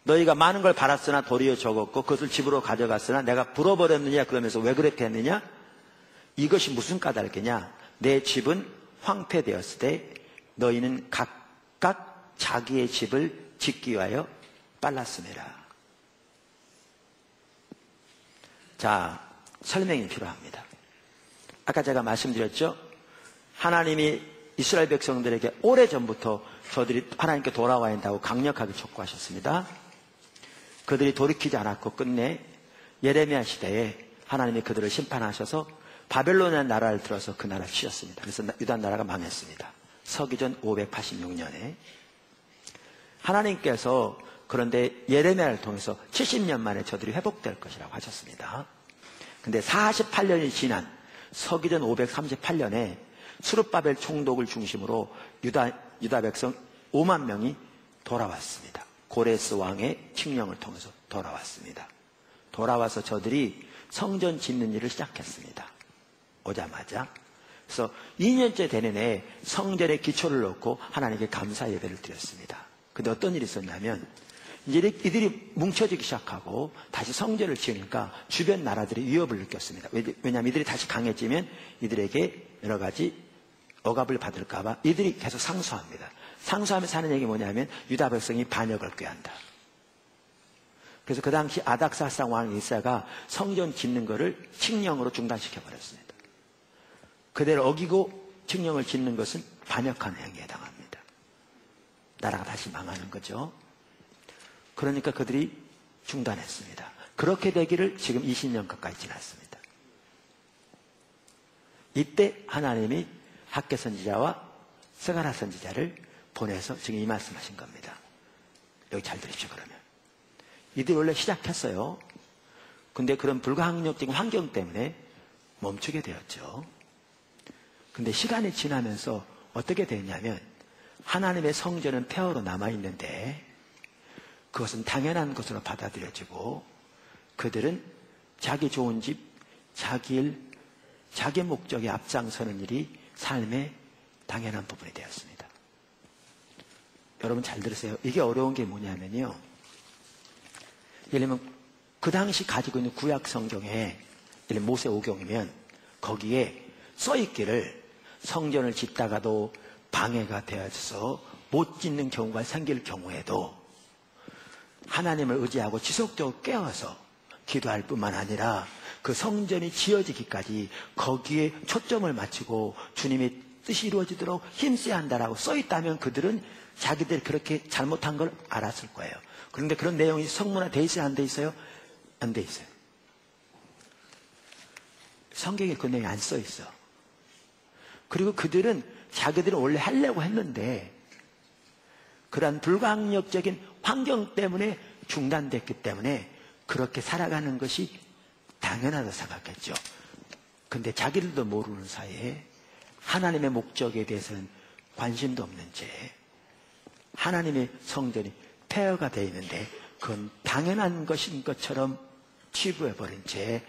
S1: 너희가 많은 걸 팔았으나 도리어 적었고 그것을 집으로 가져갔으나 내가 불어버렸느냐? 그러면서 왜 그렇게 했느냐? 이것이 무슨 까닭이냐? 내 집은 황폐되었을 때 너희는 각각 자기의 집을 짓기 위하여 빨랐음이라. 자, 설명이 필요합니다. 아까 제가 말씀드렸죠? 하나님이 이스라엘 백성들에게 오래전부터 저들이 하나님께 돌아와야 한다고 강력하게 촉구하셨습니다. 그들이 돌이키지 않았고 끝내 예레미야 시대에 하나님이 그들을 심판하셔서 바벨론이라는 나라를 들어서 그 나라를 치셨습니다. 그래서 유다 나라가 망했습니다. 서기전 586년에 하나님께서 그런데 예레미야를 통해서 70년 만에 저들이 회복될 것이라고 하셨습니다. 근데 48년이 지난 서기전 538년에 수르바벨 총독을 중심으로 유다 백성 5만 명이 돌아왔습니다. 고레스 왕의 칙령을 통해서 돌아왔습니다. 돌아와서 저들이 성전 짓는 일을 시작했습니다. 오자마자. 그래서 2년째 되는 해 성전의 기초를 놓고 하나님께 감사 예배를 드렸습니다. 근데 어떤 일이 있었냐면 이제 이들이 뭉쳐지기 시작하고 다시 성전을 지으니까 주변 나라들이 위협을 느꼈습니다. 왜냐하면 이들이 다시 강해지면 이들에게 여러 가지 억압을 받을까 봐 이들이 계속 상소합니다. 상소하면서 하는 얘기 뭐냐면 유다 백성이 반역을 꾀한다. 그래서 그 당시 아닥사스당 왕 이사가 성전 짓는 것을 칙령으로 중단시켜 버렸습니다. 그대로 어기고 칙령을 짓는 것은 반역하는 행위에 해당합니다. 나라가 다시 망하는 거죠. 그러니까 그들이 중단했습니다. 그렇게 되기를 지금 20년 가까이 지났습니다. 이때 하나님이 학개 선지자와 스가랴 선지자를 보내서 지금 이 말씀하신 겁니다. 여기 잘 들으십시오. 그러면 이들이 원래 시작했어요. 근데 그런 불가항력적인 환경 때문에 멈추게 되었죠. 근데 시간이 지나면서 어떻게 됐냐면 하나님의 성전은 폐허로 남아있는데 그것은 당연한 것으로 받아들여지고 그들은 자기 좋은 집, 자기 일, 자기 목적에 앞장서는 일이 삶의 당연한 부분이 되었습니다. 여러분 잘 들으세요. 이게 어려운 게 뭐냐면요. 예를 들면 그 당시 가지고 있는 구약 성경에 모세 오경이면 거기에 써있기를 성전을 짓다가도 방해가 되어서 못 짓는 경우가 생길 경우에도 하나님을 의지하고 지속적으로 깨어서 기도할 뿐만 아니라 그 성전이 지어지기까지 거기에 초점을 맞추고 주님의 뜻이 이루어지도록 힘써야 한다라고 써있다면 그들은 자기들이 그렇게 잘못한 걸 알았을 거예요. 그런데 그런 내용이 성문화 돼 있어요? 안 돼 있어요? 안 돼 있어요. 성경에 그 내용이 안 써 있어. 그리고 그들은 자기들은 원래 하려고 했는데 그러한 불가항력적인 환경 때문에 중단됐기 때문에 그렇게 살아가는 것이 당연하다고 생각했죠. 근데 자기들도 모르는 사이에 하나님의 목적에 대해서는 관심도 없는 채 하나님의 성전이 폐허가 되어 있는데 그건 당연한 것인 것처럼 치부해버린 채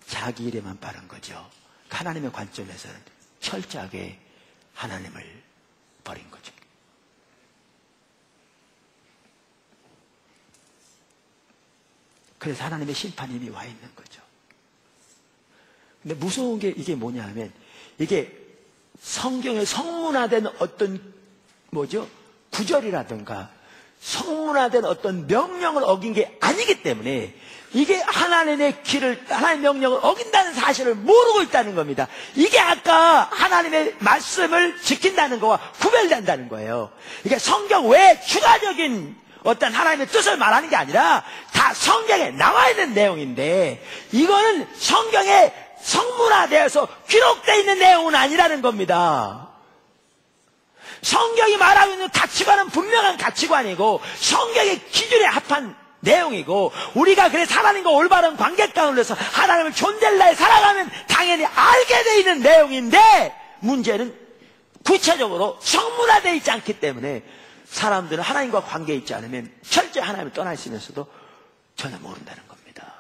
S1: 자기 일에만 빠른 거죠. 하나님의 관점에서는 철저하게 하나님을 버린 거죠. 그래서 하나님의 심판이 이미 와 있는 거죠. 근데 무서운 게 이게 뭐냐 하면 이게 성경에 성문화된 어떤 구절이라든가 성문화된 어떤 명령을 어긴 게 아니기 때문에 이게 하나님의 명령을 어긴다는 사실을 모르고 있다는 겁니다. 이게 아까 하나님의 말씀을 지킨다는 거와 구별된다는 거예요. 이게 성경 외에 추가적인 어떤 하나님의 뜻을 말하는 게 아니라 다 성경에 나와 있는 내용인데 이거는 성경에 성문화되어서 기록되어 있는 내용은 아니라는 겁니다. 성경이 말하고 있는 가치관은 분명한 가치관이고 성경의 기준에 합한 내용이고 우리가 그래서 하나님과 올바른 관계 가운데서 하나님을 존재를 다해 살아가면 당연히 알게 되어 있는 내용인데 문제는 구체적으로 성문화되어 있지 않기 때문에 사람들은 하나님과 관계에 있지 않으면 철저히 하나님을 떠나 있으면서도 전혀 모른다는 겁니다.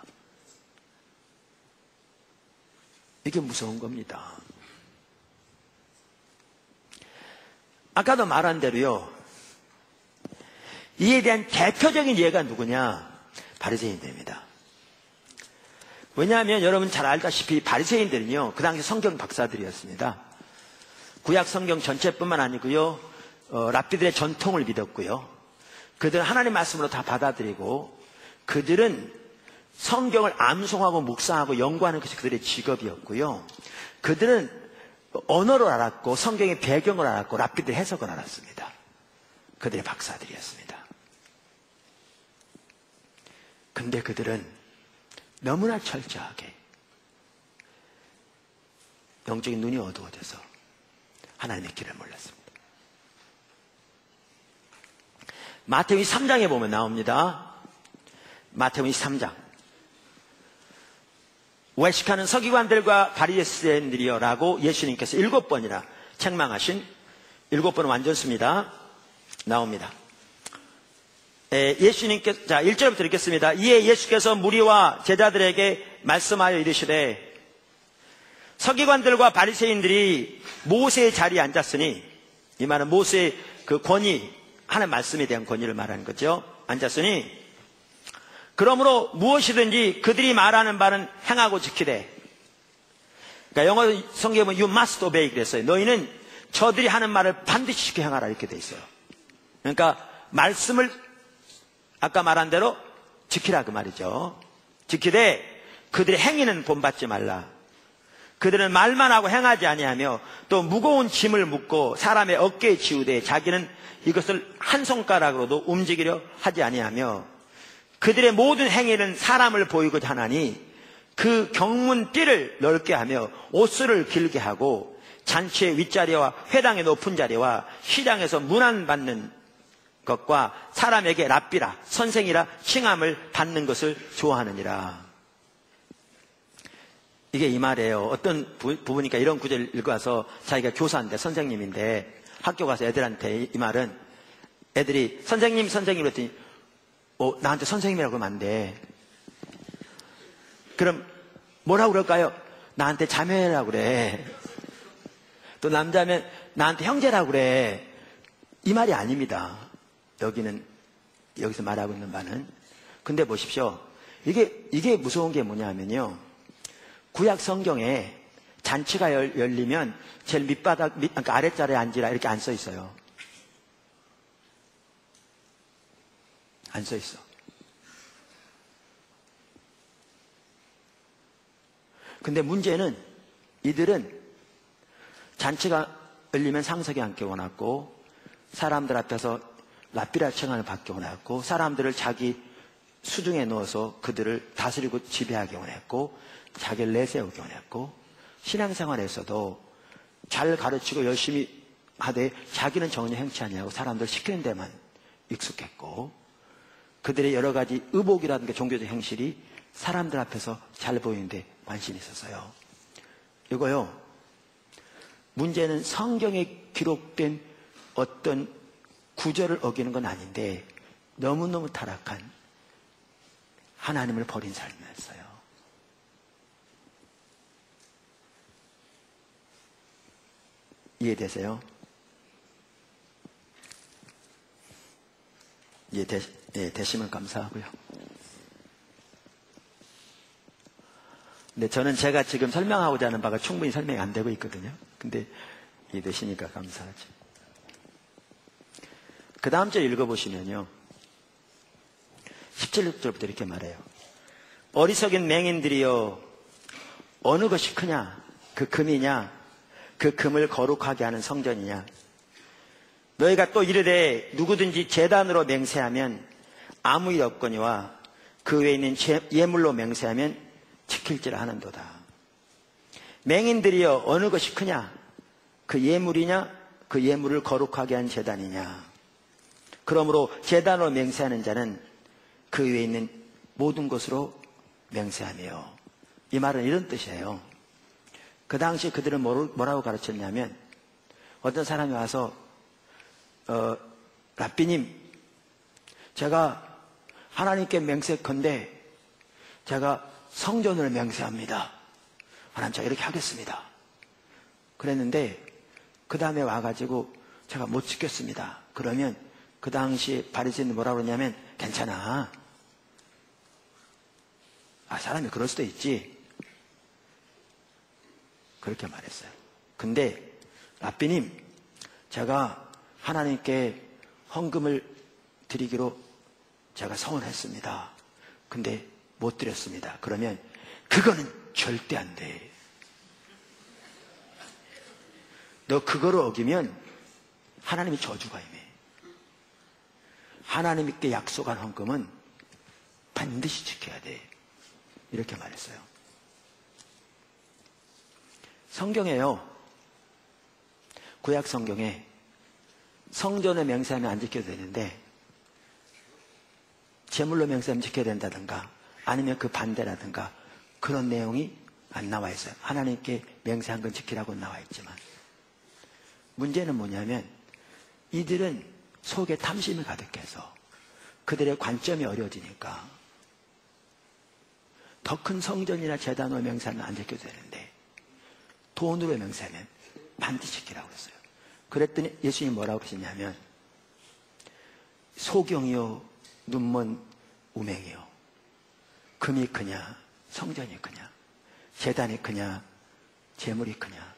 S1: 이게 무서운 겁니다. 아까도 말한 대로요, 이에 대한 대표적인 예가 누구냐? 바리새인들입니다. 왜냐하면 여러분 잘 알다시피 바리새인들은요, 그 당시 성경 박사들이었습니다. 구약 성경 전체뿐만 아니고요, 랍비들의 전통을 믿었고요, 그들은 하나님 말씀으로 다 받아들이고 그들은 성경을 암송하고 묵상하고 연구하는 것이 그들의 직업이었고요, 그들은 언어를 알았고 성경의 배경을 알았고 랍비들의 해석을 알았습니다. 그들의 박사들이었습니다. 근데 그들은 너무나 철저하게 영적인 눈이 어두워져서 하나님의 길을 몰랐습니다. 마태복음 3장에 보면 나옵니다. 마태복음 3장. 외식하는 서기관들과 바리새인들이여라고 예수님께서 7번이나 책망하신 7번은 완전수입니다. 나옵니다. 예수님께서, 자, 1절부터 읽겠습니다. 이에 예수께서 무리와 제자들에게 말씀하여 이르시되 서기관들과 바리새인들이 모세의 자리에 앉았으니, 이 말은 모세의 그 권위, 하나님 말씀에 대한 권위를 말하는 거죠. 앉았으니 그러므로 무엇이든지 그들이 말하는 바는 행하고 지키되, 그러니까 영어 성경에 보면 you must obey 그랬어요. 너희는 저들이 하는 말을 반드시 지켜 행하라 이렇게 돼 있어요. 그러니까 말씀을 아까 말한 대로 지키라 그 말이죠. 지키되 그들의 행위는 본받지 말라. 그들은 말만 하고 행하지 아니하며 또 무거운 짐을 묻고 사람의 어깨에 지우되 자기는 이것을 한 손가락으로도 움직이려 하지 아니하며 그들의 모든 행위는 사람을 보이고자 하나니 그 경문 띠를 넓게 하며 옷수를 길게 하고 잔치의 윗자리와 회당의 높은 자리와 시장에서 문안받는 것과 사람에게 랍비라 선생이라 칭함을 받는 것을 좋아하느니라. 이게 이 말이에요. 어떤 부부니까 이런 구절을 읽어서 자기가 교사인데 선생님인데 학교 가서 애들한테 이 말은 애들이 선생님 그랬더니 나한테 선생님이라고 하면 안 돼. 그럼 뭐라고 그럴까요? 나한테 자매라고 그래. 또 남자면 나한테 형제라고 그래. 이 말이 아닙니다. 여기서 말하고 있는 바는. 근데 보십시오. 이게 무서운 게 뭐냐면요. 구약 성경에 잔치가 열리면 제일 그러니까 아랫자리에 앉으라 이렇게 안 써 있어요. 안 써 있어. 근데 문제는 이들은 잔치가 열리면 상석에 앉기 원했고, 사람들 앞에서 랍비라 칭함을 받기 원했고, 사람들을 자기 수중에 넣어서 그들을 다스리고 지배하기 원했고, 자기를 내세우기 원했고, 신앙생활에서도 잘 가르치고 열심히 하되 자기는 전혀 행치 아니하고 사람들 시키는 데만 익숙했고, 그들의 여러 가지 의복이라든가 종교적 행실이 사람들 앞에서 잘 보이는데 관심이 있었어요. 이거요, 문제는 성경에 기록된 어떤 구절을 어기는 건 아닌데 너무너무 타락한 하나님을 버린 삶이었어요. 이해되세요? 되시면 감사하고요. 근데 저는 제가 지금 설명하고자 하는 바가 충분히 설명이 안 되고 있거든요. 근데 이해되시니까 감사하죠. 그 다음 절 읽어보시면요, 17절부터 이렇게 말해요. 어리석은 맹인들이여, 어느 것이 크냐? 그 금이냐? 그 금을 거룩하게 하는 성전이냐? 너희가 또 이르되 누구든지 제단으로 맹세하면 아무 일 없거니와 그 외에 있는 예물로 맹세하면 지킬지라 하는도다. 맹인들이여, 어느 것이 크냐? 그 예물이냐? 그 예물을 거룩하게 한 제단이냐? 그러므로 제단으로 맹세하는 자는 그 위에 있는 모든 것으로 맹세하며. 이 말은 이런 뜻이에요. 그 당시 그들은 뭐라고 가르쳤냐면, 어떤 사람이 와서 랍비님, 제가 하나님께 맹세컨대 제가 성전을 맹세합니다. 하나님, 제가 이렇게 하겠습니다. 그랬는데 그 다음에 와가지고 제가 못 지켰습니다. 그러면 그 당시 바리새인은 뭐라고 그러냐면, 괜찮아, 사람이 그럴 수도 있지, 그렇게 말했어요. 근데 랍비님, 제가 하나님께 헌금을 드리기로 제가 서원했습니다. 근데 못 드렸습니다. 그러면 그거는 절대 안 돼. 너 그거를 어기면 하나님의 저주가 임해. 하나님께 약속한 헌금은 반드시 지켜야 돼. 이렇게 말했어요. 성경에요, 구약 성경에 성전에 맹세하면 안 지켜도 되는데 제물로 맹세하면 지켜야 된다든가 아니면 그 반대라든가 그런 내용이 안 나와 있어요. 하나님께 맹세한 건 지키라고 나와 있지만, 문제는 뭐냐면 이들은 속에 탐심이 가득해서 그들의 관점이 어려워지니까 더 큰 성전이나 제단으로 맹세하면 안 지켜도 되는데 돈으로 맹세하면 반드시 지키라고 했어요. 그랬더니 예수님이 뭐라고 그러시냐면, 소경이요 눈먼 우맹이요, 금이 크냐 성전이 크냐, 제단이 크냐 제물이 크냐,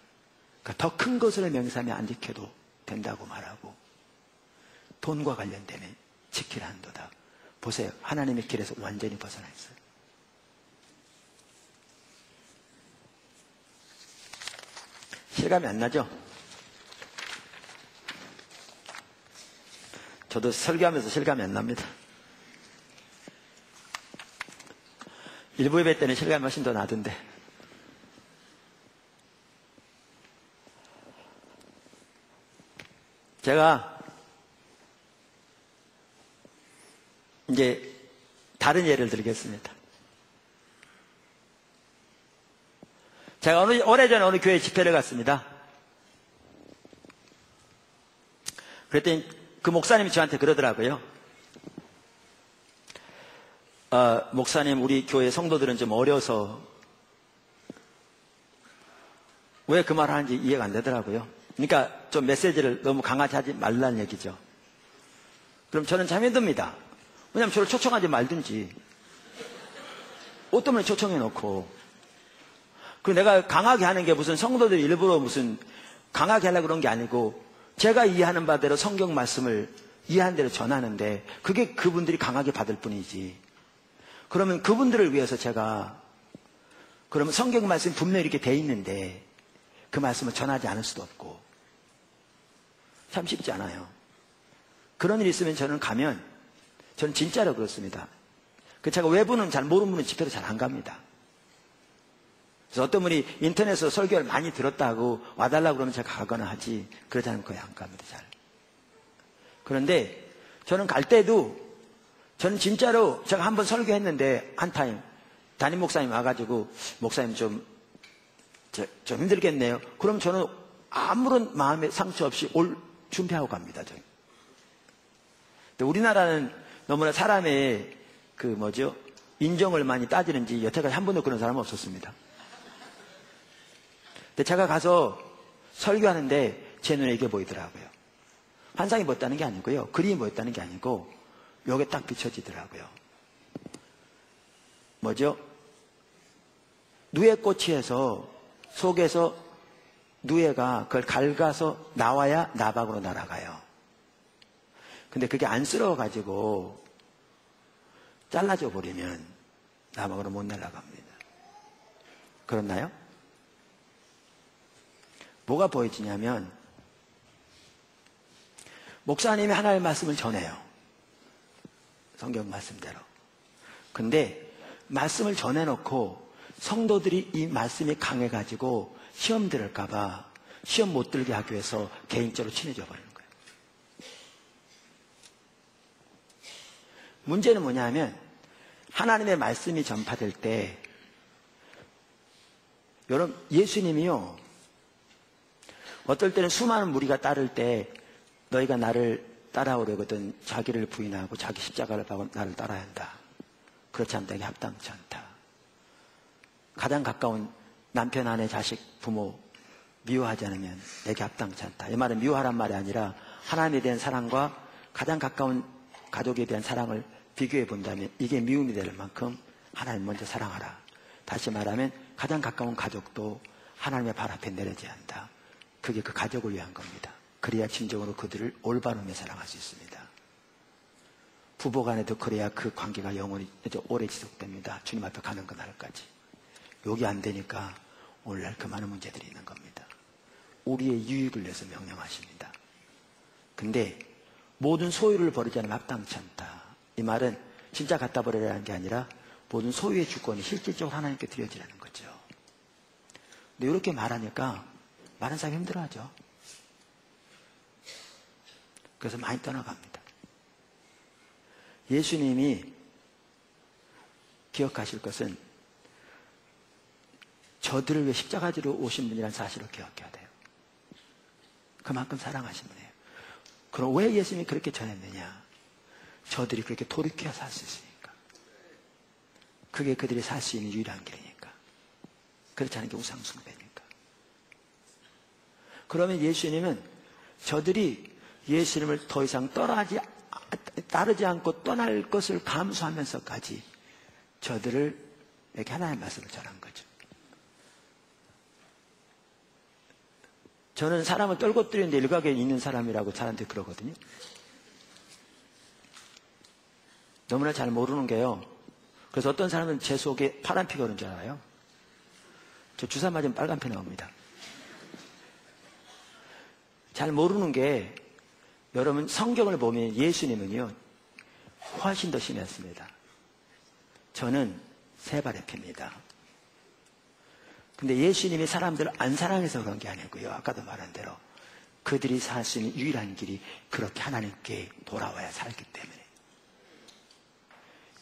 S1: 그러니까 더 큰 것을 맹세하면 안 지켜도 된다고 말하고, 돈과 관련되면 지키라 한도다. 보세요, 하나님의 길에서 완전히 벗어나 있어요. 실감이 안 나죠? 저도 설교하면서 실감이 안 납니다. 일부 예배 때는 실감이 훨씬 더 나던데. 제가 이제 다른 예를 들겠습니다. 제가 오래전에 어느 교회 집회를 갔습니다. 그랬더니 그 목사님이 저한테 그러더라고요. 목사님, 우리 교회 성도들은 좀 어려서 왜 그 말 하는지 이해가 안 되더라고요. 그러니까 좀 메시지를 너무 강하게 하지 말라는 얘기죠. 그럼 저는 잠이 듭니다. 왜냐하면 저를 초청하지 말든지, 옷 때문에 초청해 놓고. 그 내가 강하게 하는 게 무슨 성도들 일부러 무슨 강하게 하려고 그런 게 아니고 제가 이해하는 바대로 성경 말씀을 이해하는 대로 전하는데 그게 그분들이 강하게 받을 뿐이지. 그러면 그분들을 위해서 제가 그러면 성경 말씀이 분명히 이렇게 돼 있는데 그 말씀을 전하지 않을 수도 없고 참 쉽지 않아요. 그런 일이 있으면 저는 가면 저는 진짜로 그렇습니다. 그 제가 외부는 잘 모르는 분은 집회도 잘 안 갑니다. 그래서 어떤 분이 인터넷에서 설교를 많이 들었다고 와달라고 그러면 제가 가거나 하지 그러지 않으면 거의 안 갑니다. 잘. 그런데 저는 갈 때도 저는 진짜로 제가 한번 설교했는데 한 타임 담임 목사님 와가지고 목사님 좀 힘들겠네요. 그럼 저는 아무런 마음의 상처 없이 올 준비하고 갑니다. 저는. 근데 우리나라는 너무나 사람의 인정을 많이 따지는지 여태까지 한 번도 그런 사람은 없었습니다. 근데 제가 가서 설교하는데 제 눈에 이게 보이더라고요. 환상이 보였다는 게 아니고요. 그림이 보였다는 게 아니고 요게 딱 비춰지더라고요. 누에꽃이에서 속에서 누에가 그걸 갉아서 나와야 나박으로 날아가요. 근데 그게 안쓰러워가지고 잘라져 버리면 나박으로 못 날아갑니다. 그렇나요? 뭐가 보여지냐면 목사님이 하나님의 말씀을 전해요. 성경 말씀대로. 근데 말씀을 전해놓고 성도들이 이 말씀이 강해가지고 시험 들을까봐 시험 못 들게 하기 위해서 개인적으로 친해져 버리는 거예요. 문제는 뭐냐면 하나님의 말씀이 전파될 때 여러분 예수님이요 어떨 때는 수많은 무리가 따를 때 너희가 나를 따라오려거든 자기를 부인하고 자기 십자가를 박고 나를 따라야 한다. 그렇지 않다. 이게 합당치 않다. 가장 가까운 남편, 아내, 자식, 부모 미워하지 않으면 내게 합당치 않다. 이 말은 미워하란 말이 아니라 하나님에 대한 사랑과 가장 가까운 가족에 대한 사랑을 비교해 본다면 이게 미움이 될 만큼 하나님 먼저 사랑하라. 다시 말하면 가장 가까운 가족도 하나님의 발 앞에 내려져야 한다. 그게 그 가족을 위한 겁니다. 그래야 진정으로 그들을 올바르게 사랑할 수 있습니다. 부부 간에도 그래야 그 관계가 영원히 오래 지속됩니다. 주님 앞에 가는 그날까지. 여기 안 되니까 오늘날 그 많은 문제들이 있는 겁니다. 우리의 유익을 위해서 명령하십니다. 근데 모든 소유를 버리지 않으면 합당치 않다. 이 말은 진짜 갖다 버리라는 게 아니라 모든 소유의 주권이 실질적으로 하나님께 드려지라는 거죠. 근데 이렇게 말하니까 많은 사람이 힘들어하죠. 그래서 많이 떠나갑니다. 예수님이 기억하실 것은 저들을 위해 십자가지로 오신 분이라는 사실을 기억해야 돼요. 그만큼 사랑하신 분이에요. 그럼 왜 예수님이 그렇게 전했느냐? 저들이 그렇게 돌이켜 살 수 있으니까. 그게 그들이 살 수 있는 유일한 길이니까. 그렇지 않은 게 우상숭배니까. 그러면 예수님은 저들이 예수님을 더 이상 따르지 않고 떠날 것을 감수하면서까지 저들을 이렇게 하나님의 말씀을 전한 거죠. 저는 사람을 떨궈뜨리는데 일각에 있는 사람이라고 사람들이 그러거든요. 너무나 잘 모르는 게요. 그래서 어떤 사람은 제 속에 파란 피가 오는 줄 알아요. 저 주사 맞으면 빨간 피 나옵니다. 잘 모르는 게 여러분 성경을 보면 예수님은요 훨씬 더 심했습니다. 저는 세 발의 피입니다. 근데 예수님이 사람들을 안 사랑해서 그런 게 아니고요. 아까도 말한 대로 그들이 살 수 있는 유일한 길이 그렇게 하나님께 돌아와야 살기 때문에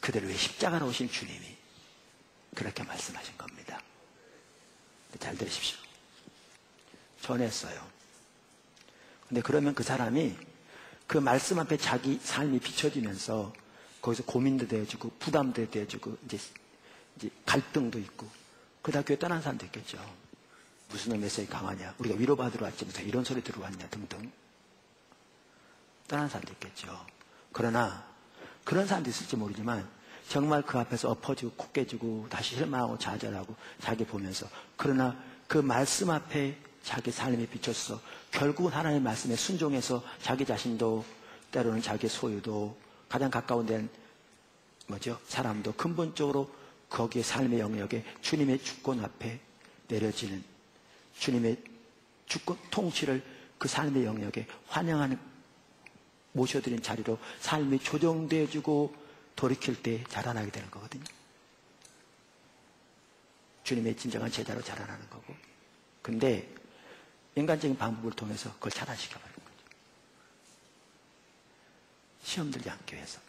S1: 그들을 위해 십자가로 오신 주님이 그렇게 말씀하신 겁니다. 잘 들으십시오. 전했어요. 근데 그러면 그 사람이 그 말씀 앞에 자기 삶이 비춰지면서 거기서 고민도 되어지고 부담도 되어지고 이제 갈등도 있고 그러다 교회 떠난 사람도 있겠죠. 무슨 놈 메시지 강하냐, 우리가 위로받으러 왔지 무슨 이런 소리 들어왔냐 등등 떠난 사람도 있겠죠. 그러나 그런 사람도 있을지 모르지만 정말 그 앞에서 엎어지고 코 깨지고 다시 실망하고 좌절하고 자기 보면서, 그러나 그 말씀 앞에 자기 삶에 비춰서 결국은 하나님의 말씀에 순종해서 자기 자신도, 때로는 자기 소유도, 가장 가까운 데는 사람도 근본적으로 거기에 삶의 영역에 주님의 주권 앞에 내려지는, 주님의 주권 통치를 그 삶의 영역에 환영하는, 모셔드린 자리로 삶이 조정되어지고 돌이킬 때 자라나게 되는 거거든요. 주님의 진정한 제자로 자라나는 거고. 근데 인간적인 방법을 통해서 그걸 차단시켜버리는 거죠. 시험 들지 않기 위해서.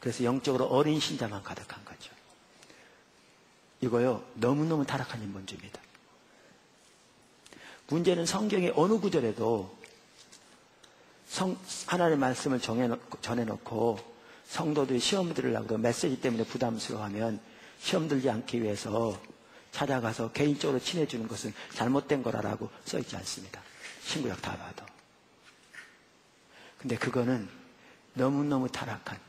S1: 그래서 영적으로 어린 신자만 가득한 거죠. 이거요, 너무너무 타락한 인본주의입니다. 문제는 성경의 어느 구절에도 하나님의 말씀을 전해놓고 성도들이 시험 들으려고 메시지 때문에 부담스러워하면 시험 들지 않기 위해서 찾아가서 개인적으로 친해주는 것은 잘못된 거라고 써있지 않습니다. 신구약 다 봐도. 근데 그거는 너무너무 타락한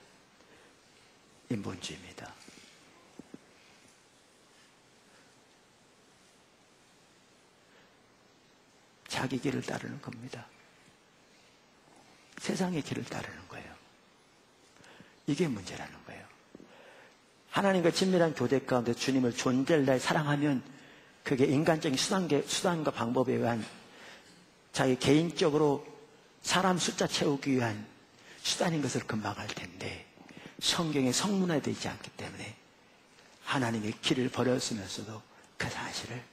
S1: 인본주의입니다. 자기 길을 따르는 겁니다. 세상의 길을 따르는 거예요. 이게 문제라는 거예요. 하나님과 친밀한 교대 가운데 주님을 존재를 다해 사랑하면 그게 인간적인 수단과 방법에 의한 자기 개인적으로 사람 숫자 채우기 위한 수단인 것을 금방 알 텐데, 성경에 성문화되어 있지 않기 때문에 하나님의 길을 버렸으면서도 그 사실을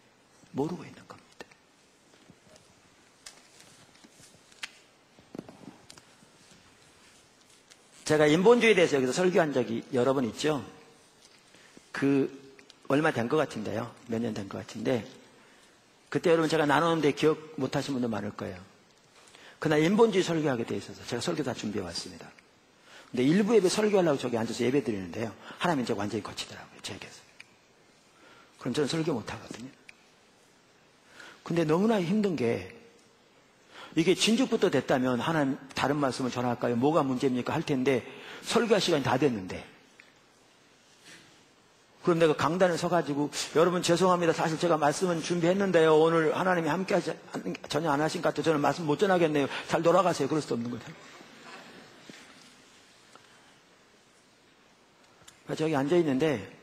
S1: 모르고 있는 겁니다. 제가 인본주의에 대해서 여기서 설교한 적이 여러 번 있죠. 얼마 된 것 같은데요. 몇 년 된 것 같은데, 그때 여러분 제가 나누는데 기억 못 하신 분들 많을 거예요. 그날 인본주의 설교하게 돼 있어서 제가 설교 다 준비해 왔습니다. 근데 일부 예배 설교하려고 저기 앉아서 예배 드리는데요. 하나님이 제가 완전히 거치더라고요. 제게서. 그럼 저는 설교 못 하거든요. 근데 너무나 힘든 게, 이게 진즉부터 됐다면 하나님 다른 말씀을 전할까요? 뭐가 문제입니까? 할 텐데 설교할 시간이 다 됐는데, 그럼 내가 강단에 서가지고 여러분 죄송합니다. 사실 제가 말씀은 준비했는데요. 오늘 하나님이 함께 전혀 안 하신 것 같아요. 저는 말씀 못 전하겠네요. 잘 돌아가세요. 그럴 수 없는 거죠. 저기 앉아있는데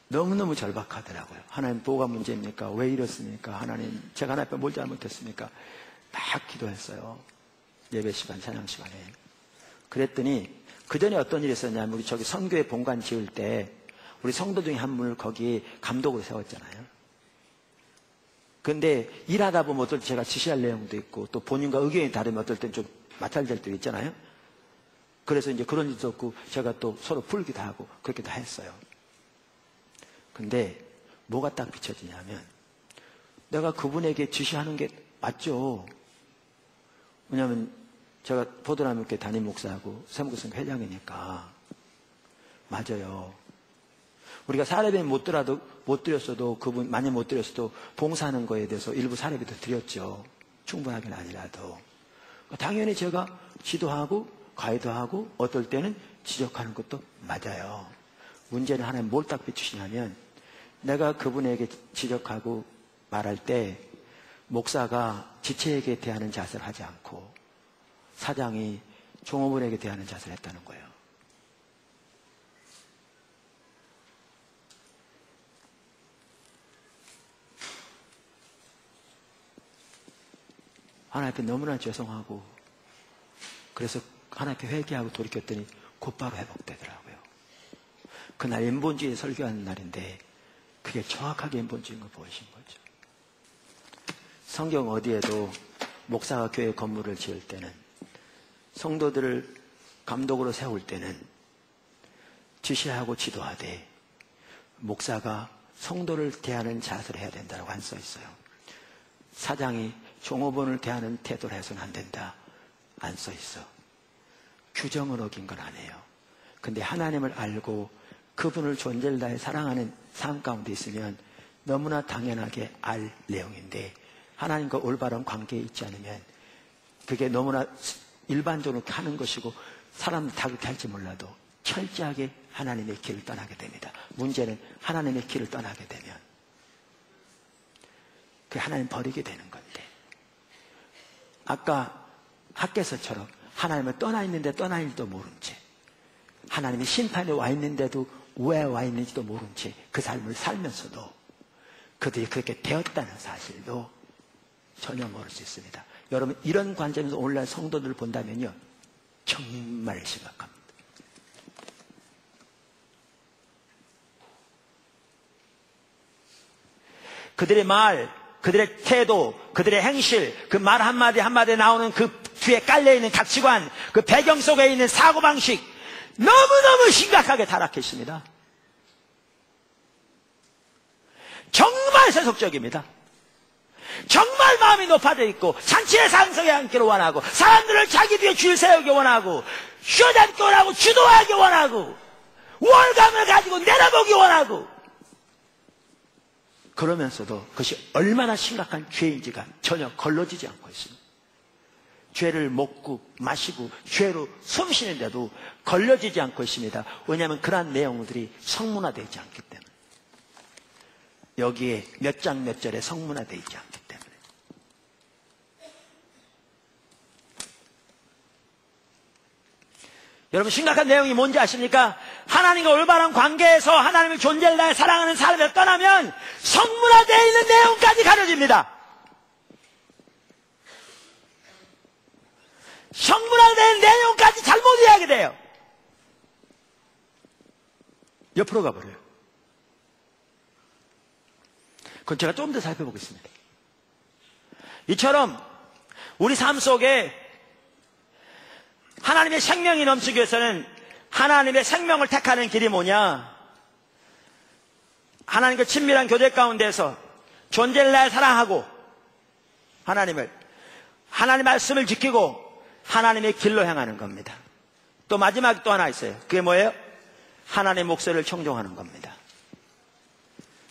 S1: 너무너무 절박하더라고요. 하나님 뭐가 문제입니까? 왜 이렇습니까? 하나님 제가 하나님 앞에 뭘 잘못했습니까? 막 기도했어요. 예배 시간, 찬양 시간에. 그랬더니 그 전에 어떤 일이 있었냐면, 우리 저기 선교회 본관 지을 때 우리 성도 중에 한 분을 거기 감독으로 세웠잖아요. 근데 일하다 보면 어떨 때 제가 지시할 내용도 있고 또 본인과 의견이 다르면 어떨 땐 좀 마찰될 때도 있잖아요. 그래서 이제 그런 일도 없고 제가 또 서로 풀기도 하고 그렇게 다 했어요. 근데 뭐가 딱 비춰지냐면, 내가 그분에게 지시하는 게 맞죠. 왜냐하면 제가 포도나무교회 담임 목사하고 세무교성 회장이니까 맞아요. 우리가 사례비 못 드렸어도 그분 많이 못 드렸어도 봉사하는 거에 대해서 일부 사례비도 드렸죠. 충분하긴 아니라도. 당연히 제가 지도하고 가이드하고 어떨 때는 지적하는 것도 맞아요. 문제는 하나님 뭘 딱 비추시냐면, 내가 그분에게 지적하고 말할 때 목사가 지체에게 대하는 자세를 하지 않고 사장이 종업원에게 대하는 자세를 했다는 거예요. 하나님 앞에 너무나 죄송하고, 그래서 하나님 앞에 회개하고 돌이켰더니 곧바로 회복되더라고요. 그날 인본주의 설교하는 날인데 그게 정확하게 인본주의인 걸 보이신 거죠. 성경 어디에도 목사가 교회 건물을 지을 때는, 성도들을 감독으로 세울 때는 지시하고 지도하되 목사가 성도를 대하는 자세를 해야 된다고 안 써 있어요. 사장이 종업원을 대하는 태도를 해서는 안 된다 안 써 있어. 규정을 어긴 건 아니에요. 근데 하나님을 알고 그분을 존재를 다해 사랑하는 삶 가운데 있으면 너무나 당연하게 알 내용인데, 하나님과 올바른 관계에 있지 않으면 그게 너무나 일반적으로 하는 것이고 사람들 다 그렇게 할지 몰라도 철저하게 하나님의 길을 떠나게 됩니다. 문제는 하나님의 길을 떠나게 되면 그 하나님 버리게 되는 건데, 아까 학개서처럼 하나님을 떠나 있는데 떠나 있는지도 모른 채, 하나님의 심판에 와 있는데도 왜 와 있는지도 모른 채 그 삶을 살면서도 그들이 그렇게 되었다는 사실도 전혀 모를 수 있습니다. 여러분, 이런 관점에서 오늘날 성도들을 본다면요, 정말 심각합니다. 그들의 말, 그들의 태도, 그들의 행실, 그 말 한마디 한마디에 나오는 그 뒤에 깔려있는 가치관, 그 배경 속에 있는 사고방식, 너무너무 심각하게 타락해 있습니다. 정말 세속적입니다. 정말 마음이 높아져 있고, 잔치에 상석에 앉기를 원하고, 사람들을 자기 뒤에 줄 세우기 원하고, 쉬어잡기 원하고, 주도하기 원하고, 우월감을 가지고 내려보기 원하고, 그러면서도 그것이 얼마나 심각한 죄인지가 전혀 걸러지지 않고 있습니다. 죄를 먹고 마시고 죄로 숨쉬는데도 걸려지지 않고 있습니다. 왜냐하면 그러한 내용들이 성문화되지 않기 때문에, 여기에 몇 장 몇 절에 성문화되지 않기 때문에. 여러분, 심각한 내용이 뭔지 아십니까? 하나님과 올바른 관계에서 하나님을 존재를 다해 사랑하는 삶을 떠나면 성문화되어 있는 내용까지 가려집니다. 성문화된 내용까지 잘못 이해하게 돼요. 옆으로 가버려요. 그건 제가 좀 더 살펴보겠습니다. 이처럼 우리 삶 속에 하나님의 생명이 넘치기 위해서는 하나님의 생명을 택하는 길이 뭐냐? 하나님과 친밀한 교제 가운데서 존재를 날 사랑하고 하나님 말씀을 지키고 하나님의 길로 향하는 겁니다. 또 마지막 또 하나 있어요. 그게 뭐예요? 하나님의 목소리를 청종하는 겁니다.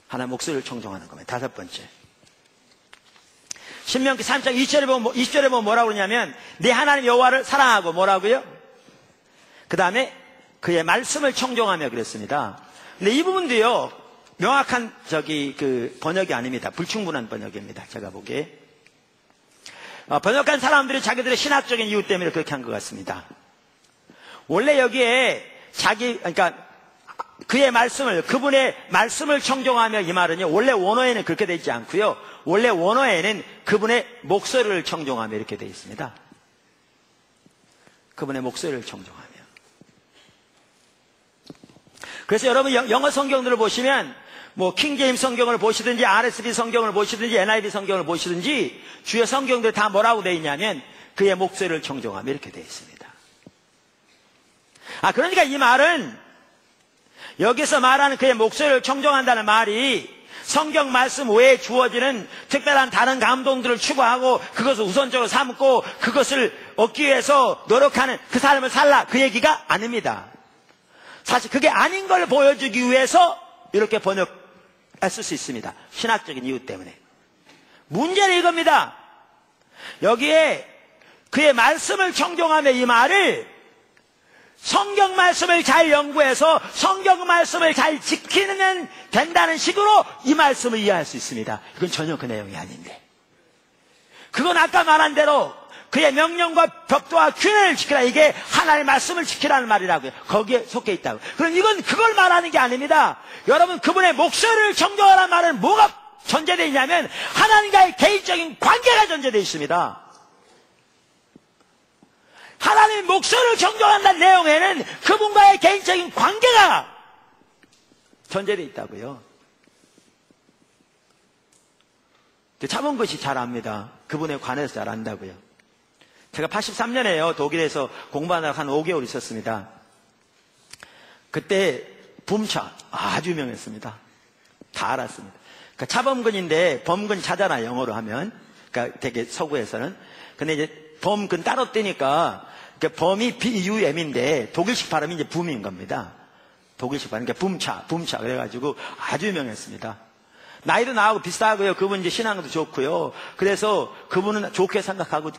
S1: 하나님의 목소리를 청종하는 겁니다. 다섯 번째, 신명기 3장 20절에 보면 뭐라고 그러냐면, 네 하나님 여호와를 사랑하고 뭐라고요? 그 다음에 그의 말씀을 청종하며 그랬습니다. 근데 이 부분도요, 명확한 번역이 아닙니다. 불충분한 번역입니다. 제가 보기에. 번역한 사람들이 자기들의 신학적인 이유 때문에 그렇게 한 것 같습니다. 원래 여기에 그러니까 그의 말씀을, 그분의 말씀을 청종하며, 이 말은요, 원래 원어에는 그렇게 되어 있지 않고요, 원래 원어에는 그분의 목소리를 청종하며 이렇게 되어 있습니다. 그분의 목소리를 청종하며. 그래서 여러분, 영어 성경들을 보시면, 킹제임스 성경을 보시든지 RSV 성경을 보시든지 NIV 성경을 보시든지 주요 성경들 다 뭐라고 되어 있냐면, 그의 목소리를 청종하며 이렇게 되어 있습니다. 그러니까 이 말은, 여기서 말하는 그의 목소리를 청종한다는 말이 성경 말씀 외에 주어지는 특별한 다른 감동들을 추구하고 그것을 우선적으로 삼고 그것을 얻기 위해서 노력하는 그 삶을 살라, 그 얘기가 아닙니다. 사실 그게 아닌 걸 보여주기 위해서 이렇게 번역했을 수 있습니다. 신학적인 이유 때문에. 문제는 이겁니다. 여기에 그의 말씀을 청종하며, 이 말을 성경 말씀을 잘 연구해서 성경 말씀을 잘 지키면 된다는 식으로 이 말씀을 이해할 수 있습니다. 이건 전혀 그 내용이 아닌데, 그건 아까 말한 대로 그의 명령과 법도와 규례를 지키라, 이게 하나님의 말씀을 지키라는 말이라고요. 거기에 속해 있다고. 그럼 이건 그걸 말하는 게 아닙니다. 여러분, 그분의 목소리를 청종하라는 말은 뭐가 전제되어 있냐면, 하나님과의 개인적인 관계가 전제되어 있습니다. 하나님의 목소리를 청종한다는 내용에는 그분과의 개인적인 관계가 전제되어 있다고요. 참은 것이 잘 압니다. 그분에 관해서 잘 안다고요. 제가 83년에요 독일에서 공부하다가 한 5개월 있었습니다. 그때 붐차 아주 유명했습니다. 다 알았습니다. 그러니까 차범근인데, 범근 차잖아 영어로 하면. 그러니까 되게 서구에서는. 근데 이제 범근 따로 뜨니까, 그러니까 범이 BUM인데 독일식 발음이 이제 붐인 겁니다. 독일식 발음. 그러니까 붐차. 그래가지고 아주 유명했습니다. 나이도 나하고 비슷하고요. 그분 이제 신앙도 좋고요. 그래서 그분은 좋게 생각하고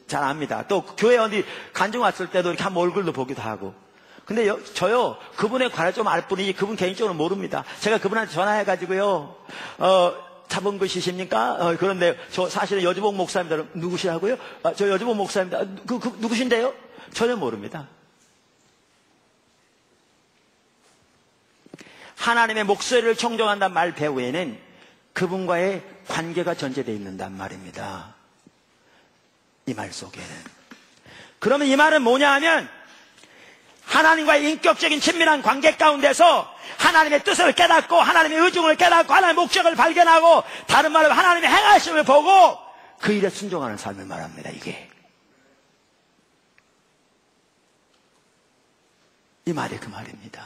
S1: 잘 압니다. 또 교회 어디 간증 왔을 때도 이렇게 한번 얼굴도 보기도 하고. 근데 저요, 그분에 관해 좀 알 뿐이지 그분 개인적으로 모릅니다. 제가 그분한테 전화해가지고요, 잡은 것이십니까? 그런데 저 사실은 여주복 목사입니다. 누구시라고요? 저 여주복 목사입니다. 누구신데요? 전혀 모릅니다. 하나님의 목소리를 청종한다는 말 배후에는 그분과의 관계가 전제되어 있는단 말입니다. 이 말 속에는. 그러면 이 말은 뭐냐 하면 하나님과의 인격적인 친밀한 관계 가운데서 하나님의 뜻을 깨닫고 하나님의 의중을 깨닫고 하나님의 목적을 발견하고 다른 말로 하나님의 행하심을 보고 그 일에 순종하는 삶을 말합니다. 이게 이 말이 그 말입니다.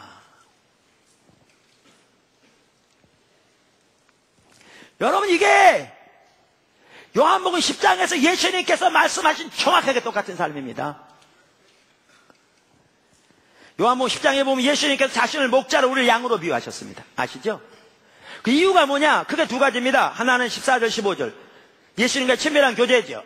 S1: 여러분, 이게 요한복음 10장에서 예수님께서 말씀하신 정확하게 똑같은 삶입니다. 요한복음 10장에 보면 예수님께서 자신을 목자로 우리를 양으로 비유하셨습니다. 아시죠? 그 이유가 뭐냐? 크게 두 가지입니다. 하나는 14절 15절 예수님과 친밀한 교제죠.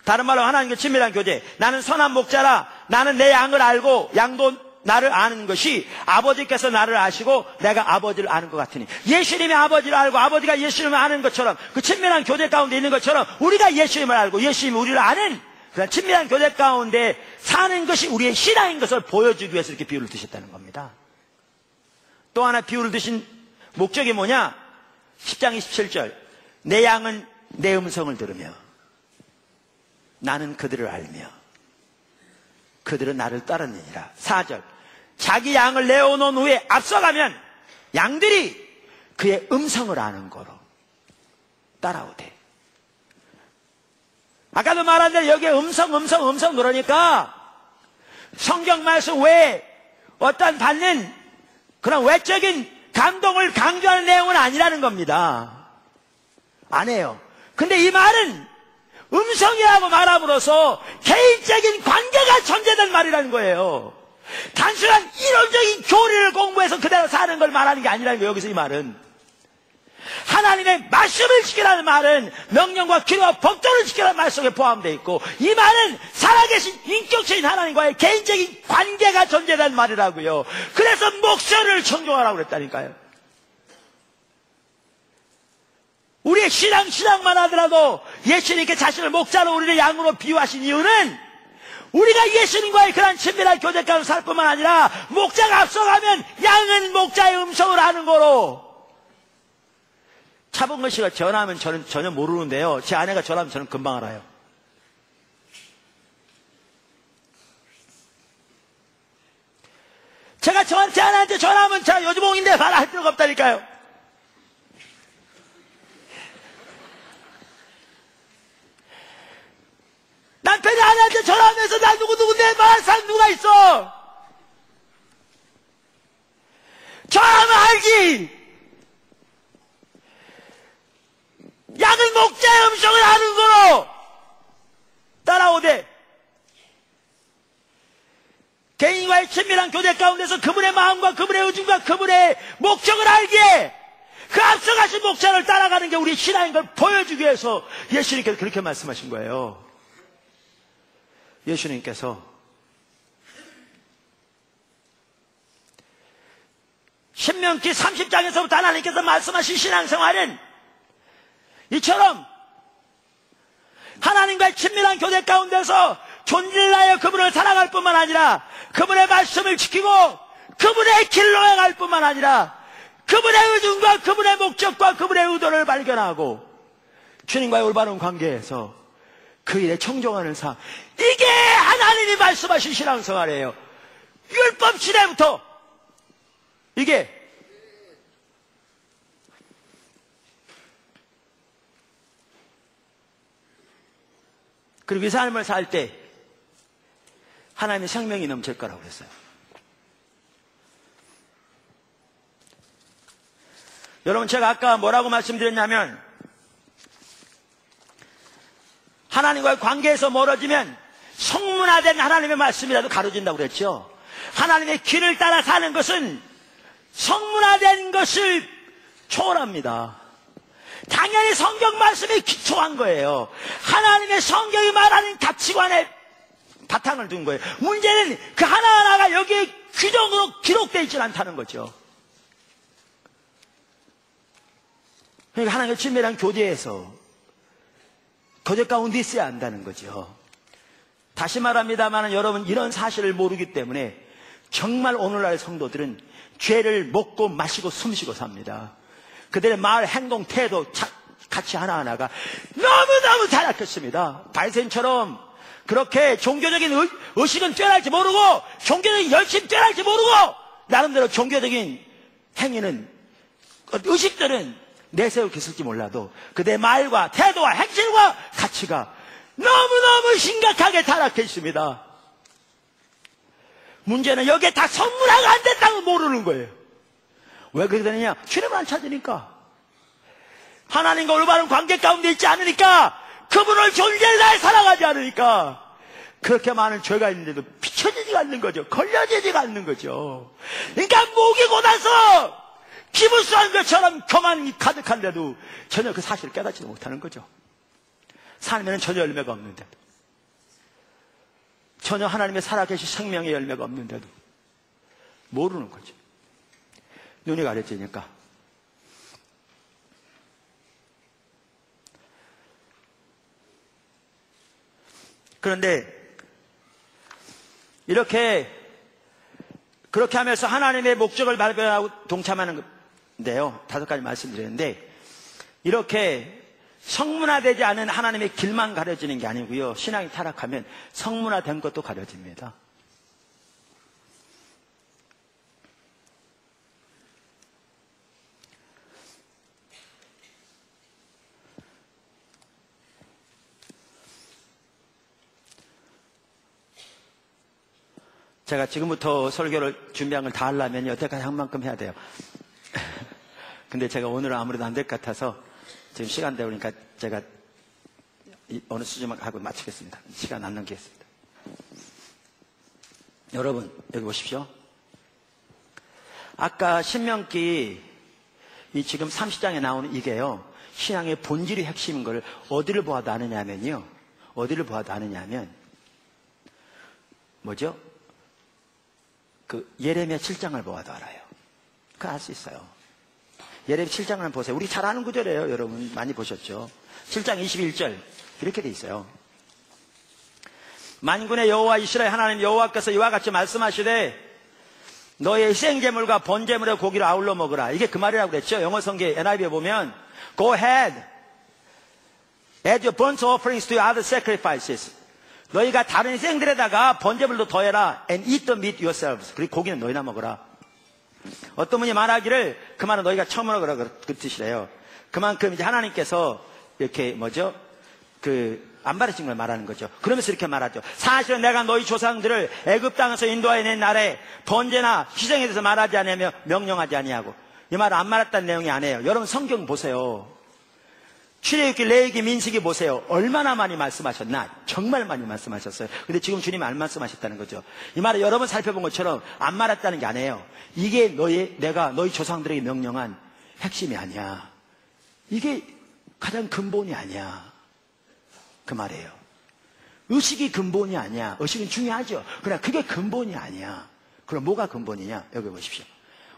S1: 다른 말로 하나님과 친밀한 교제. 나는 선한 목자라 나는 내 양을 알고 양도 나를 아는 것이 아버지께서 나를 아시고 내가 아버지를 아는 것 같으니, 예수님이 아버지를 알고 아버지가 예수님을 아는 것처럼 그 친밀한 교제 가운데 있는 것처럼 우리가 예수님을 알고 예수님이 우리를 아는 그런 친밀한 교제 가운데 사는 것이 우리의 신앙인 것을 보여주기 위해서 이렇게 비유를 드셨다는 겁니다. 또 하나 비유를 드신 목적이 뭐냐? 10장 27절 내 양은 내 음성을 들으며 나는 그들을 알며 그들은 나를 따르느니라. 4절 자기 양을 내어놓은 후에 앞서가면 양들이 그의 음성을 아는 거로 따라오대. 아까도 말한 대로 여기에 음성 그러니까 성경 말씀 외에 어떤 받는 그런 외적인 감동을 강조하는 내용은 아니라는 겁니다. 안 해요. 근데 이 말은 음성이라고 말함으로써 개인적인 관계가 전제된 말이라는 거예요. 단순한 이론적인 교리를 공부해서 그대로 사는 걸 말하는 게 아니라는 거예요. 여기서 이 말은 하나님의 말씀을 지키라는 말은 명령과 기도와 법도를 지키라는 말 속에 포함되어 있고, 이 말은 살아계신 인격적인 하나님과의 개인적인 관계가 전제된 말이라고요. 그래서 목소리를 청종하라고 그랬다니까요. 우리의 신앙만 하더라도 예수님께 자신을 목자로 우리를 양으로 비유하신 이유는 우리가 예수님과의 그런 친밀한 교제 가운데 살 뿐만 아니라 목자가 앞서가면 양은 목자의 음성을 아는 거로. 차범근 씨가 전화하면 저는 전혀 모르는데요, 제 아내가 전화하면 저는 금방 알아요. 제가 제 아내한테 전화하면 자 여주봉인데 말할 필요가 없다니까요. 남편이 아내한테 전화하면서 나 누구인데 말할 사람 누가 있어? 전화하면 알지. 양은 목자의 음성을 아는 거로 따라오되, 개인과의 친밀한 교제 가운데서 그분의 마음과 그분의 의중과 그분의 목적을 알기에 그 앞서가신 목자를 따라가는 게 우리 신앙인 걸 보여주기 위해서 예수님께서 그렇게 말씀하신 거예요. 예수님께서 신명기 30장에서부터 하나님께서 말씀하신 신앙생활은 이처럼 하나님과의 친밀한 교제 가운데서 존재를 하여 그분을 사랑할 뿐만 아니라 그분의 말씀을 지키고 그분의 길로 행할 뿐만 아니라 그분의 의중과 그분의 목적과 그분의 의도를 발견하고 주님과의 올바른 관계에서 그 일에 청종하는 삶, 이게 하나님이 말씀하신 신앙생활이에요. 율법 시대부터 이게. 그리고 이 삶을 살 때 하나님의 생명이 넘칠 거라고 그랬어요. 여러분, 제가 아까 뭐라고 말씀드렸냐면 하나님과의 관계에서 멀어지면 성문화된 하나님의 말씀이라도 가려진다고 그랬죠. 하나님의 길을 따라 사는 것은 성문화된 것을 초월합니다. 당연히 성경 말씀에 기초한 거예요. 하나님의 성경이 말하는 가치관에 바탕을 둔 거예요. 문제는 그 하나하나가 여기에 규정으로 기록되어 있지 않다는 거죠. 그러니까 하나님의 친밀한 교제에서 교제 가운데 있어야 한다는 거죠. 다시 말합니다만 여러분, 이런 사실을 모르기 때문에 정말 오늘날 성도들은 죄를 먹고 마시고 숨쉬고 삽니다. 그들의 말, 행동, 태도 같이 하나하나가 너무너무 타락했습니다. 바리새인처럼 그렇게 종교적인 의식은 뛰어날지 모르고 종교적인 열심 뛰어날지 모르고 나름대로 종교적인 행위는, 의식들은 내세우고 있을지 몰라도 그들의 말과 태도와 행실과 가치가 너무너무 심각하게 타락해 있습니다. 문제는 여기에 다 성문화가 안 됐다고 모르는 거예요. 왜 그렇게 되느냐? 주님을 안 찾으니까, 하나님과 올바른 관계 가운데 있지 않으니까, 그분을 존재를 다해 살아가지 않으니까 그렇게 많은 죄가 있는데도 비춰지지가 않는 거죠. 걸려지지가 않는 거죠. 그러니까 목이 곧아서 기부수한 것처럼 교만이 가득한데도 전혀 그 사실을 깨닫지 못하는 거죠. 삶에는 전혀 열매가 없는데도, 전혀 하나님의 살아계신 생명의 열매가 없는데도 모르는 거죠. 눈이 가려지니까. 그런데 그렇게 하면서 하나님의 목적을 발견하고 동참하는 건데요, 5가지 말씀드렸는데, 이렇게 성문화되지 않은 하나님의 길만 가려지는 게 아니고요, 신앙이 타락하면 성문화된 것도 가려집니다. 제가 지금부터 설교를 준비한 걸 다 하려면 여태까지 한 만큼 해야 돼요. 근데 제가 오늘은 아무래도 안 될 것 같아서 지금 시간 되니까 제가 어느 수준만 하고 마치겠습니다. 시간 안 넘기겠습니다. 여러분, 여기 보십시오. 아까 신명기 이 지금 30장에 나오는 이게요, 신앙의 본질이 핵심인 걸 어디를 보아도 아느냐면요, 어디를 보아도 아느냐면 뭐죠? 그 예레미야 7장을 보아도 알아요. 그거 알 수 있어요. 예레미야 7장을 한번 보세요. 우리 잘 아는 구절이에요. 여러분 많이 보셨죠? 7장 21절 이렇게 돼 있어요. 만군의 여호와 이스라엘 하나님 여호와께서 이와 같이 말씀하시되 너의 희생제물과 번제물의 고기를 아울러 먹으라. 이게 그 말이라고 그랬죠. 영어 성경 NIV에 보면 Go ahead, add your burnt offerings to your other sacrifices. 너희가 다른 희생들에다가 번제물도 더해라. And eat the meat yourselves. 그리고 고기는 너희나 먹어라. 어떤 분이 말하기를 그 말은 너희가 처음 먹으라 그 뜻이래요. 그만큼 이제 하나님께서 이렇게 뭐죠? 안 바르신 걸 말하는 거죠. 그러면서 이렇게 말하죠. 사실은 내가 너희 조상들을 애굽 땅에서 인도하여 낸 날에 번제나 희생에 대해서 말하지 아니하며 명령하지 아니하고, 이 말은 안 말했다는 내용이 아니에요. 여러분 성경 보세요. 출애굽기, 레위기, 민수기 보세요. 얼마나 많이 말씀하셨나? 정말 많이 말씀하셨어요. 근데 지금 주님이 안 말씀하셨다는 거죠. 이 말을 여러 번 살펴본 것처럼 안 말했다는 게 아니에요. 이게 내가 너희 조상들에게 명령한 핵심이 아니야. 이게 가장 근본이 아니야. 그 말이에요. 의식이 근본이 아니야. 의식은 중요하죠. 그러나 그게 근본이 아니야. 그럼 뭐가 근본이냐? 여기 보십시오.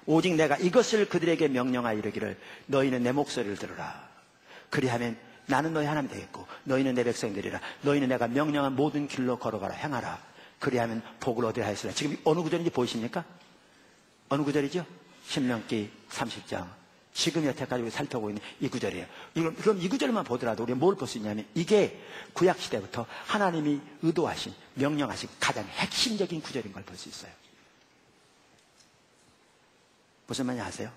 S1: 오직 내가 이것을 그들에게 명령하여 이르기를 너희는 내 목소리를 들으라. 그리하면 나는 너희 하나님이 되겠고 너희는 내 백성이 되리라. 너희는 내가 명령한 모든 길로 걸어가라. 행하라. 그리하면 복을 얻으라 하였으나. 지금 어느 구절인지 보이십니까? 어느 구절이죠? 신명기 30장. 지금 여태까지 우리 살펴보고 있는 이 구절이에요. 그럼 이 구절만 보더라도 우리가 뭘 볼 수 있냐면 이게 구약시대부터 하나님이 의도하신, 명령하신 가장 핵심적인 구절인 걸 볼 수 있어요. 무슨 말인지 아세요?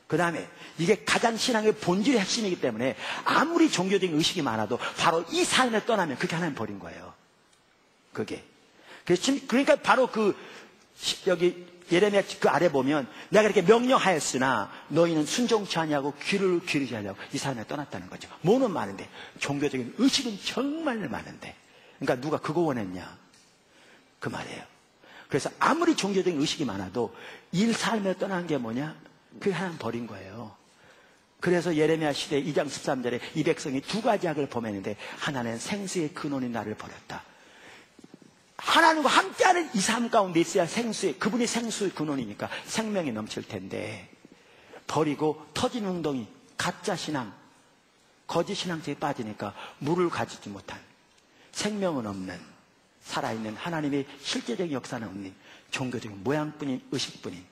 S1: 그 다음에 이게 가장 신앙의 본질의 핵심이기 때문에 아무리 종교적인 의식이 많아도 바로 이 삶을 떠나면 그게 하나님 버린 거예요. 그게. 그러니까 바로 여기 예레미야 그 아래 보면 내가 이렇게 명령하였으나 너희는 순종치 아니하고 귀를 기울이지 않으려고 이 삶을 떠났다는 거죠. 뭐는 많은데 종교적인 의식은 정말 많은데, 그러니까 누가 그거 원했냐? 그 말이에요. 그래서 아무리 종교적인 의식이 많아도 이 삶을 떠난 게 뭐냐? 그게 하나님 버린 거예요. 그래서 예레미야 시대 2장 13절에 이 백성이 두 가지 악을 범했는데 하나는 생수의 근원인 나를 버렸다. 하나님과 함께하는 이 삶 가운데 있어야 그분이 생수의 근원이니까 생명이 넘칠 텐데, 버리고 터진 웅덩이, 가짜 신앙, 거짓 신앙적에 빠지니까 물을 가지지 못한, 생명은 없는, 살아있는 하나님의 실제적인 역사는 없는 종교적인 모양뿐인, 의식뿐인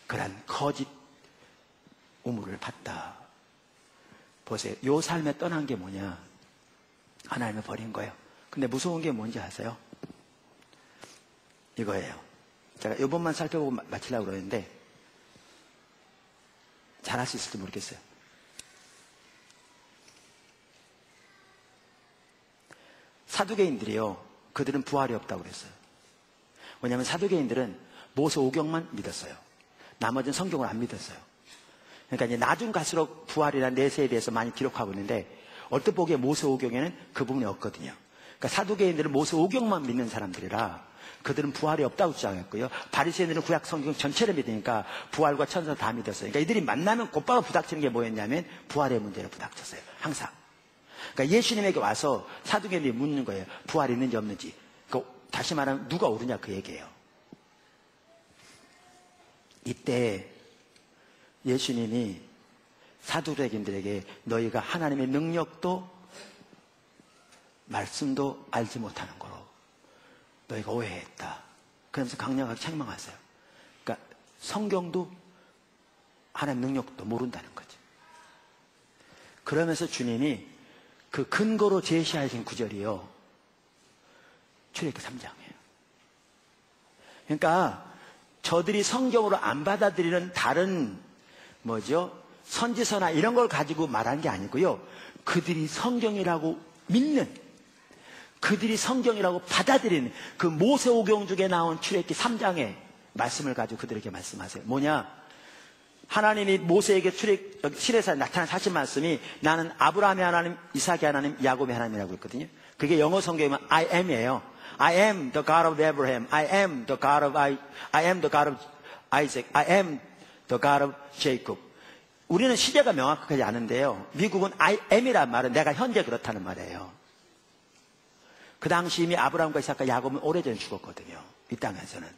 S1: 그런 거짓 우물을 봤다. 보세요. 요 삶에 떠난 게 뭐냐? 하나님을 버린 거예요. 근데 무서운 게 뭔지 아세요? 이거예요. 제가 이번만 살펴보고 마치려고 그러는데 잘할 수 있을지 모르겠어요. 사두개인들이요, 그들은 부활이 없다고 그랬어요. 왜냐하면 사두개인들은 모세 오경만 믿었어요. 나머지는 성경을 안 믿었어요. 그러니까 이제 나중 갈수록 부활이라는 내세에 대해서 많이 기록하고 있는데, 얼뜻 보기에 모세 오경에는 그 부분이 없거든요. 그러니까 사두개인들은 모세 오경만 믿는 사람들이라 그들은 부활이 없다고 주장했고요. 바리새인들은 구약 성경 전체를 믿으니까 부활과 천사 다 믿었어요. 그러니까 이들이 만나면 곧바로 부닥치는 게 뭐였냐면 부활의 문제로 부닥쳤어요. 항상. 그러니까 예수님에게 와서 사두개인들이 묻는 거예요. 부활이 있는지 없는지. 그러니까 다시 말하면 누가 오르냐 그 얘기예요. 이때 예수님이 사두개인들에게 너희가 하나님의 능력도 말씀도 알지 못하는 거로 너희가 오해했다. 그러면서 강력하게 책망하세요. 그러니까 성경도 하나님 능력도 모른다는 거죠. 그러면서 주님이 그 근거로 제시하신 구절이요, 출애굽기 3장이에요. 그러니까 저들이 성경으로 안 받아들이는 다른 선지서나 이런 걸 가지고 말한 게 아니고요, 그들이 성경이라고 믿는, 그들이 성경이라고 받아들이는 그 모세오경 중에 나온 출애굽기 3장의 말씀을 가지고 그들에게 말씀하세요. 뭐냐? 하나님이 모세에게 실에서 나타나신 말씀이 나는 아브라함의 하나님, 이삭의 하나님, 야곱의 하나님이라고 했거든요. 그게 영어 성경이면 I am이에요. I am the God of Abraham. I am the God of Isaac. I am the God of Jacob. 우리는 시제가 명확하지 않은데요, 미국은 I am이란 말은 내가 현재 그렇다는 말이에요. 그 당시 이미 아브라함과 이삭과 야곱은 오래전에 죽었거든요, 이 땅에서는.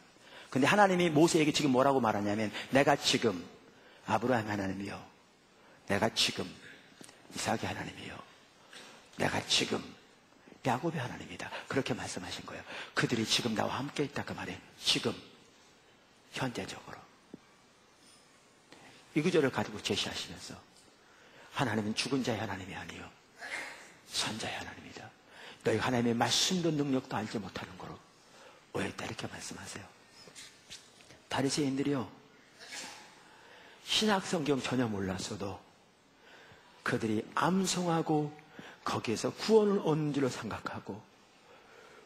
S1: 근데 하나님이 모세에게 지금 뭐라고 말하냐면 내가 지금 아브라함의 하나님이요, 내가 지금 이삭의 하나님이요, 내가 지금 야곱의 하나님이다. 그렇게 말씀하신 거예요. 그들이 지금 나와 함께 있다 그 말이에요. 지금 현재적으로. 이 구절을 가지고 제시하시면서 하나님은 죽은 자의 하나님이 아니요 선자의 하나님이다. 너희 하나님의 말씀도 능력도 알지 못하는 거로 오해했다. 이렇게 말씀하세요. 바리새인들이요, 신약 성경 전혀 몰랐어도 그들이 암송하고 거기에서 구원을 얻는 줄로 생각하고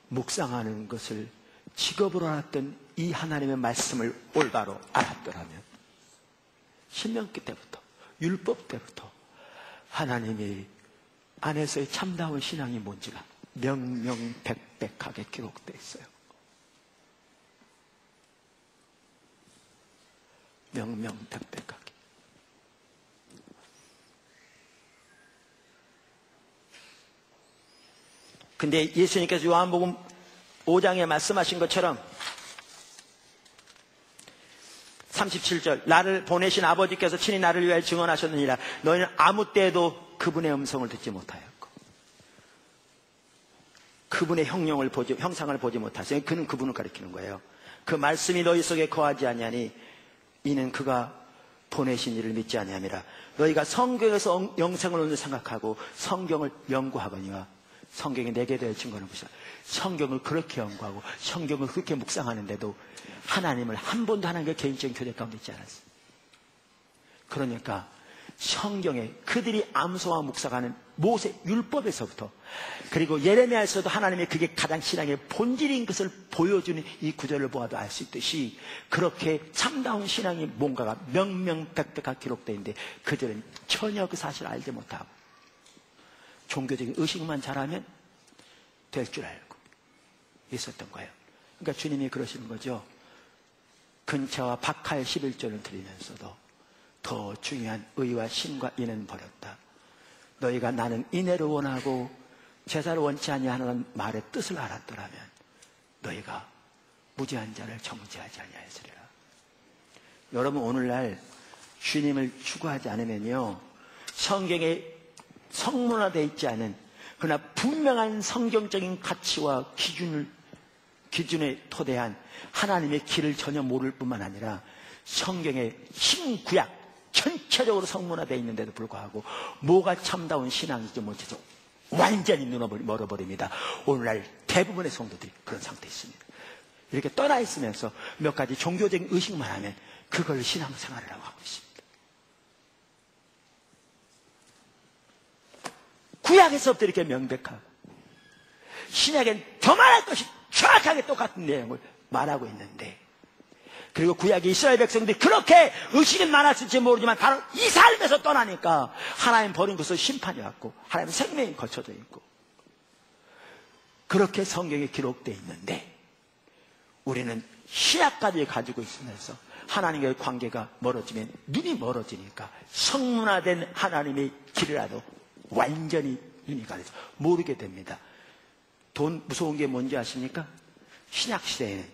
S1: 묵상하는 것을 직업으로 알았던 이 하나님의 말씀을 올바로 알았더라면 신명기 때부터, 율법 때부터 하나님이 안에서의 참다운 신앙이 뭔지가 명명백백하게 기록되어 있어요. 명명백백하게. 근데 예수님께서 요한복음 5장에 말씀하신 것처럼 37절, 나를 보내신 아버지께서 친히 나를 위하여 증언하셨느니라. 너희는 아무 때에도 그분의 음성을 듣지 못하였고 그분의 형상을 보지 못하세요. 그는 그분을 가리키는 거예요. 그 말씀이 너희 속에 거하지 아니하니 이는 그가 보내신 이를 믿지 아니함이라. 너희가 성경에서 영생을 얻는 생각하고 성경을 연구하거니와 성경이 내게 대해 증거하는 것이다. 성경을 그렇게 연구하고 성경을 그렇게 묵상하는데도 하나님을 한 번도 하나님과 개인적인 교제 가운데 있지 않았어요. 그러니까 성경에 그들이 암송하고 묵상하는 모세 율법에서부터, 그리고 예레미야에서도 하나님의 그게 가장 신앙의 본질인 것을 보여주는 이 구절을 보아도 알 수 있듯이 그렇게 참다운 신앙이 뭔가가 명명백백하게 기록되어 있는데 그들은 전혀 그 사실을 알지 못하고 종교적인 의식만 잘하면 될 줄 알고 있었던 거예요. 그러니까 주님이 그러시는 거죠. 근처와 박할 11조를 드리면서도 더 중요한 의와 신과 인은 버렸다. 너희가 나는 인애를 원하고 제사를 원치 아니하는 말의 뜻을 알았더라면 너희가 무죄한 자를 정죄하지 아니하였으리라. 여러분, 오늘날 주님을 추구하지 않으면요, 성경에 성문화되어 있지 않은 그러나 분명한 성경적인 가치와 기준에 토대한 하나님의 길을 전혀 모를 뿐만 아니라 성경의 신구약 전체적으로 성문화되어 있는데도 불구하고 뭐가 참다운 신앙인지 못해서 완전히 눈을 멀어버립니다. 오늘날 대부분의 성도들이 그런 상태에 있습니다. 이렇게 떠나 있으면서 몇 가지 종교적인 의식만 하면 그걸 신앙생활이라고 하고 있습니다. 구약에서부터 이렇게 명백하고 신약엔 더 말할 것이 정확하게 똑같은 내용을 말하고 있는데, 그리고 구약의 이스라엘 백성들이 그렇게 의식은 많았을지 모르지만 바로 이 삶에서 떠나니까 하나님 버린 것은 심판이 왔고 하나님 생명이 거쳐져 있고 그렇게 성경에 기록되어 있는데, 우리는 신약까지 가지고 있으면서 하나님과의 관계가 멀어지면 눈이 멀어지니까 성문화된 하나님의 길이라도 완전히 눈이 가려서 모르게 됩니다. 돈 무서운 게 뭔지 아십니까? 신약시대에는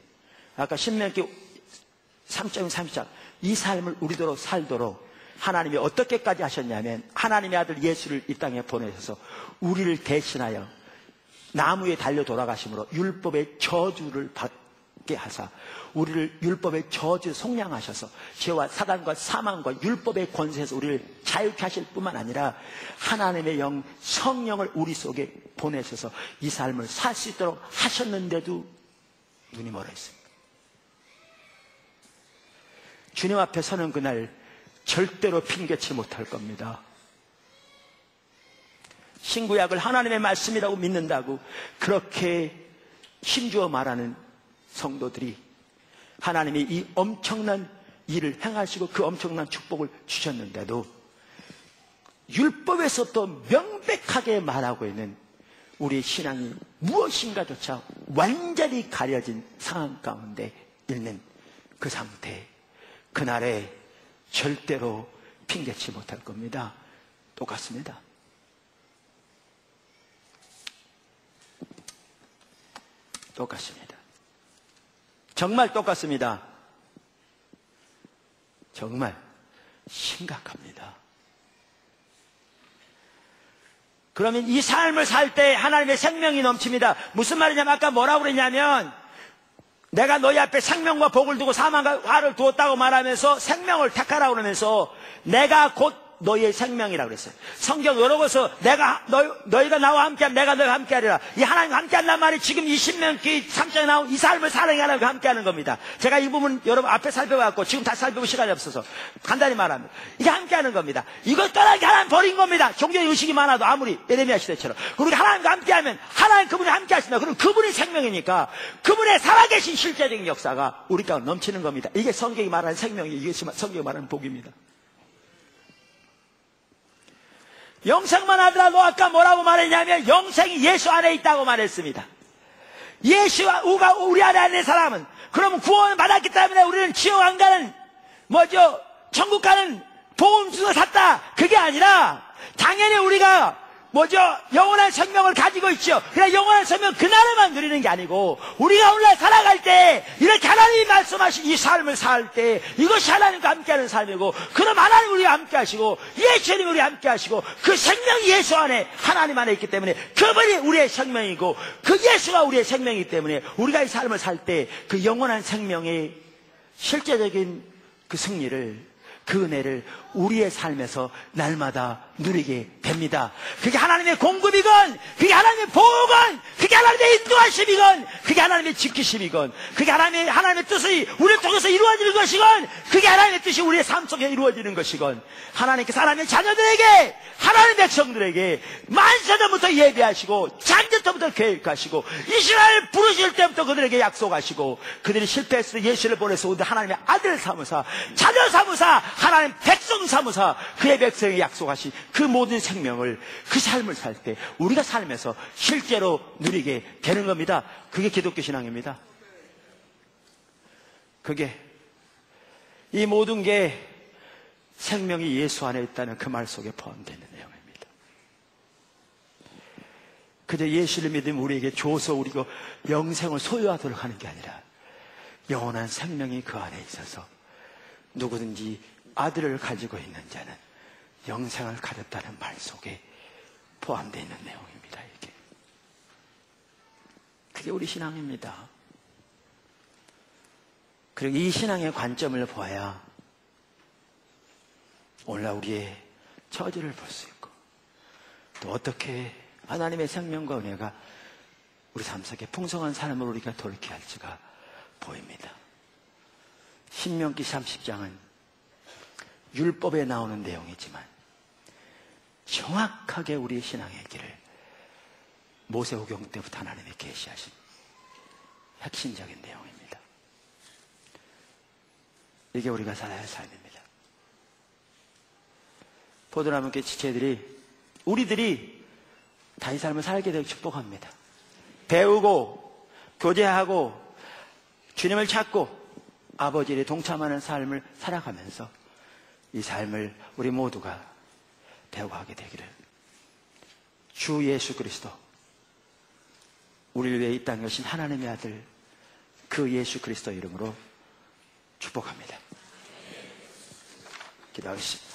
S1: 아까 신명기 3장 30장 이 삶을 우리도록 살도록 하나님이 어떻게까지 하셨냐면, 하나님의 아들 예수를 이 땅에 보내셔서 우리를 대신하여 나무에 달려 돌아가심으로 율법의 저주를 받게 하사 우리를 율법의 저주 속량하셔서 죄와 사단과 사망과 율법의 권세에서 우리를 자유케 하실 뿐만 아니라 하나님의 영 성령을 우리 속에 보내셔서 이 삶을 살 수 있도록 하셨는데도 눈이 멀어 있습니다. 주님 앞에 서는 그날 절대로 핑계치 못할 겁니다. 신구약을 하나님의 말씀이라고 믿는다고 그렇게 힘주어 말하는 성도들이 하나님이 이 엄청난 일을 행하시고 그 엄청난 축복을 주셨는데도 율법에서 명백하게 말하고 있는 우리의 신앙이 무엇인가조차 완전히 가려진 상황 가운데 있는 그 상태, 그날에 절대로 핑계치 못할 겁니다. 똑같습니다. 똑같습니다. 정말 똑같습니다. 정말 심각합니다. 그러면 이 삶을 살 때 하나님의 생명이 넘칩니다. 무슨 말이냐면 아까 뭐라고 그랬냐면, 내가 너희 앞에 생명과 복을 두고 사망과 화를 두었다고 말하면서 생명을 택하라고 그러면서 내가 곧 너희의 생명이라고 그랬어요. 성경 여러 곳에서 너희가 나와 함께하면 내가 너희와 함께하리라. 이 하나님과 함께한단 말이 지금 이 신명기 3장에 나온 이 삶을 사랑해 하나님과 함께하는 겁니다. 제가 이 부분 여러분 앞에 살펴봤고 지금 다시 살펴볼 시간이 없어서 간단히 말하면 이게 함께하는 겁니다. 이걸 떠나게 하나님 버린 겁니다. 종교의 의식이 많아도 아무리 예레미야 시대처럼. 그리고 하나님과 함께하면 하나님 그분이 함께하신다. 그럼 그분이 생명이니까 그분의 살아계신 실제적인 역사가 우리 가운데 넘치는 겁니다. 이게 성경이 말하는 생명이, 이게 성경이 말하는 복입니다. 영생만 하더라도 아까 뭐라고 말했냐면 영생이 예수 안에 있다고 말했습니다. 예수가 우리 안에 있는 사람은, 그러면 구원을 받았기 때문에 우리는 지옥 안 가는 천국 가는 복음 주서 샀다, 그게 아니라 당연히 우리가 영원한 생명을 가지고 있죠. 그러나 영원한 생명 그날에만 누리는 게 아니고 우리가 오늘날 살아갈 때 이렇게 하나님이 말씀하신 이 삶을 살 때 이것이 하나님과 함께하는 삶이고, 그럼 하나님 우리와 함께하시고 예수님 우리와 함께하시고 그 생명이 예수 안에 하나님 안에 있기 때문에 그분이 우리의 생명이고 그 예수가 우리의 생명이기 때문에 우리가 이 삶을 살 때 그 영원한 생명의 실제적인 그 승리를, 그 은혜를 우리의 삶에서 날마다 누리게 됩니다. 그게 하나님의 공급이건, 그게 하나님의 보호건, 그게 하나님의 인도하심이건, 그게 하나님의 지키심이건, 그게 하나님의 뜻이 우리를 통해서 이루어지는 것이건, 그게 하나님의 뜻이 우리의 삶 속에 이루어지는 것이건, 하나님께서 하나님의 자녀들에게, 하나님의 백성들에게 만세전부터 예비하시고 창조부터 계획하시고 이스라엘 부르실 때부터 그들에게 약속하시고, 그들이 실패했을 때 예수를 보내서 하나님의 아들 삼으사, 자녀 삼으사, 하나님 백성 삼으사 그의 백성에게 약속하신 그 모든 생명을, 그 삶을 살 때 우리가 살면서 실제로 누리게 되는 겁니다. 그게 기독교 신앙입니다. 그게 이 모든 게 생명이 예수 안에 있다는 그 말 속에 포함되는 내용입니다. 그저 예수를 믿으면 우리에게 줘서 우리가 영생을 소유하도록 하는 게 아니라 영원한 생명이 그 안에 있어서 누구든지 아들을 가지고 있는 자는 영생을 가졌다는 말 속에 포함되어 있는 내용입니다. 이게. 그게 우리 신앙입니다. 그리고 이 신앙의 관점을 보아야 오늘날 우리의 처지를 볼 수 있고 또 어떻게 하나님의 생명과 은혜가 우리 삶 속에 풍성한 삶을 우리가 돌이켜야 할지가 보입니다. 신명기 30장은 율법에 나오는 내용이지만 정확하게 우리의 신앙의 길을 모세오경 때부터 하나님이 계시하신 핵심적인 내용입니다. 이게 우리가 살아야 할 삶입니다. 포도나무께 지체들이 우리들이 다 이 삶을 살게 되고 축복합니다. 배우고 교제하고 주님을 찾고 아버지의 동참하는 삶을 살아가면서 이 삶을 우리 모두가 배워가게 되기를 주 예수 그리스도 우리를 위해 이 땅에 오신 하나님의 아들 그 예수 그리스도 이름으로 축복합니다. 기도하겠습니다.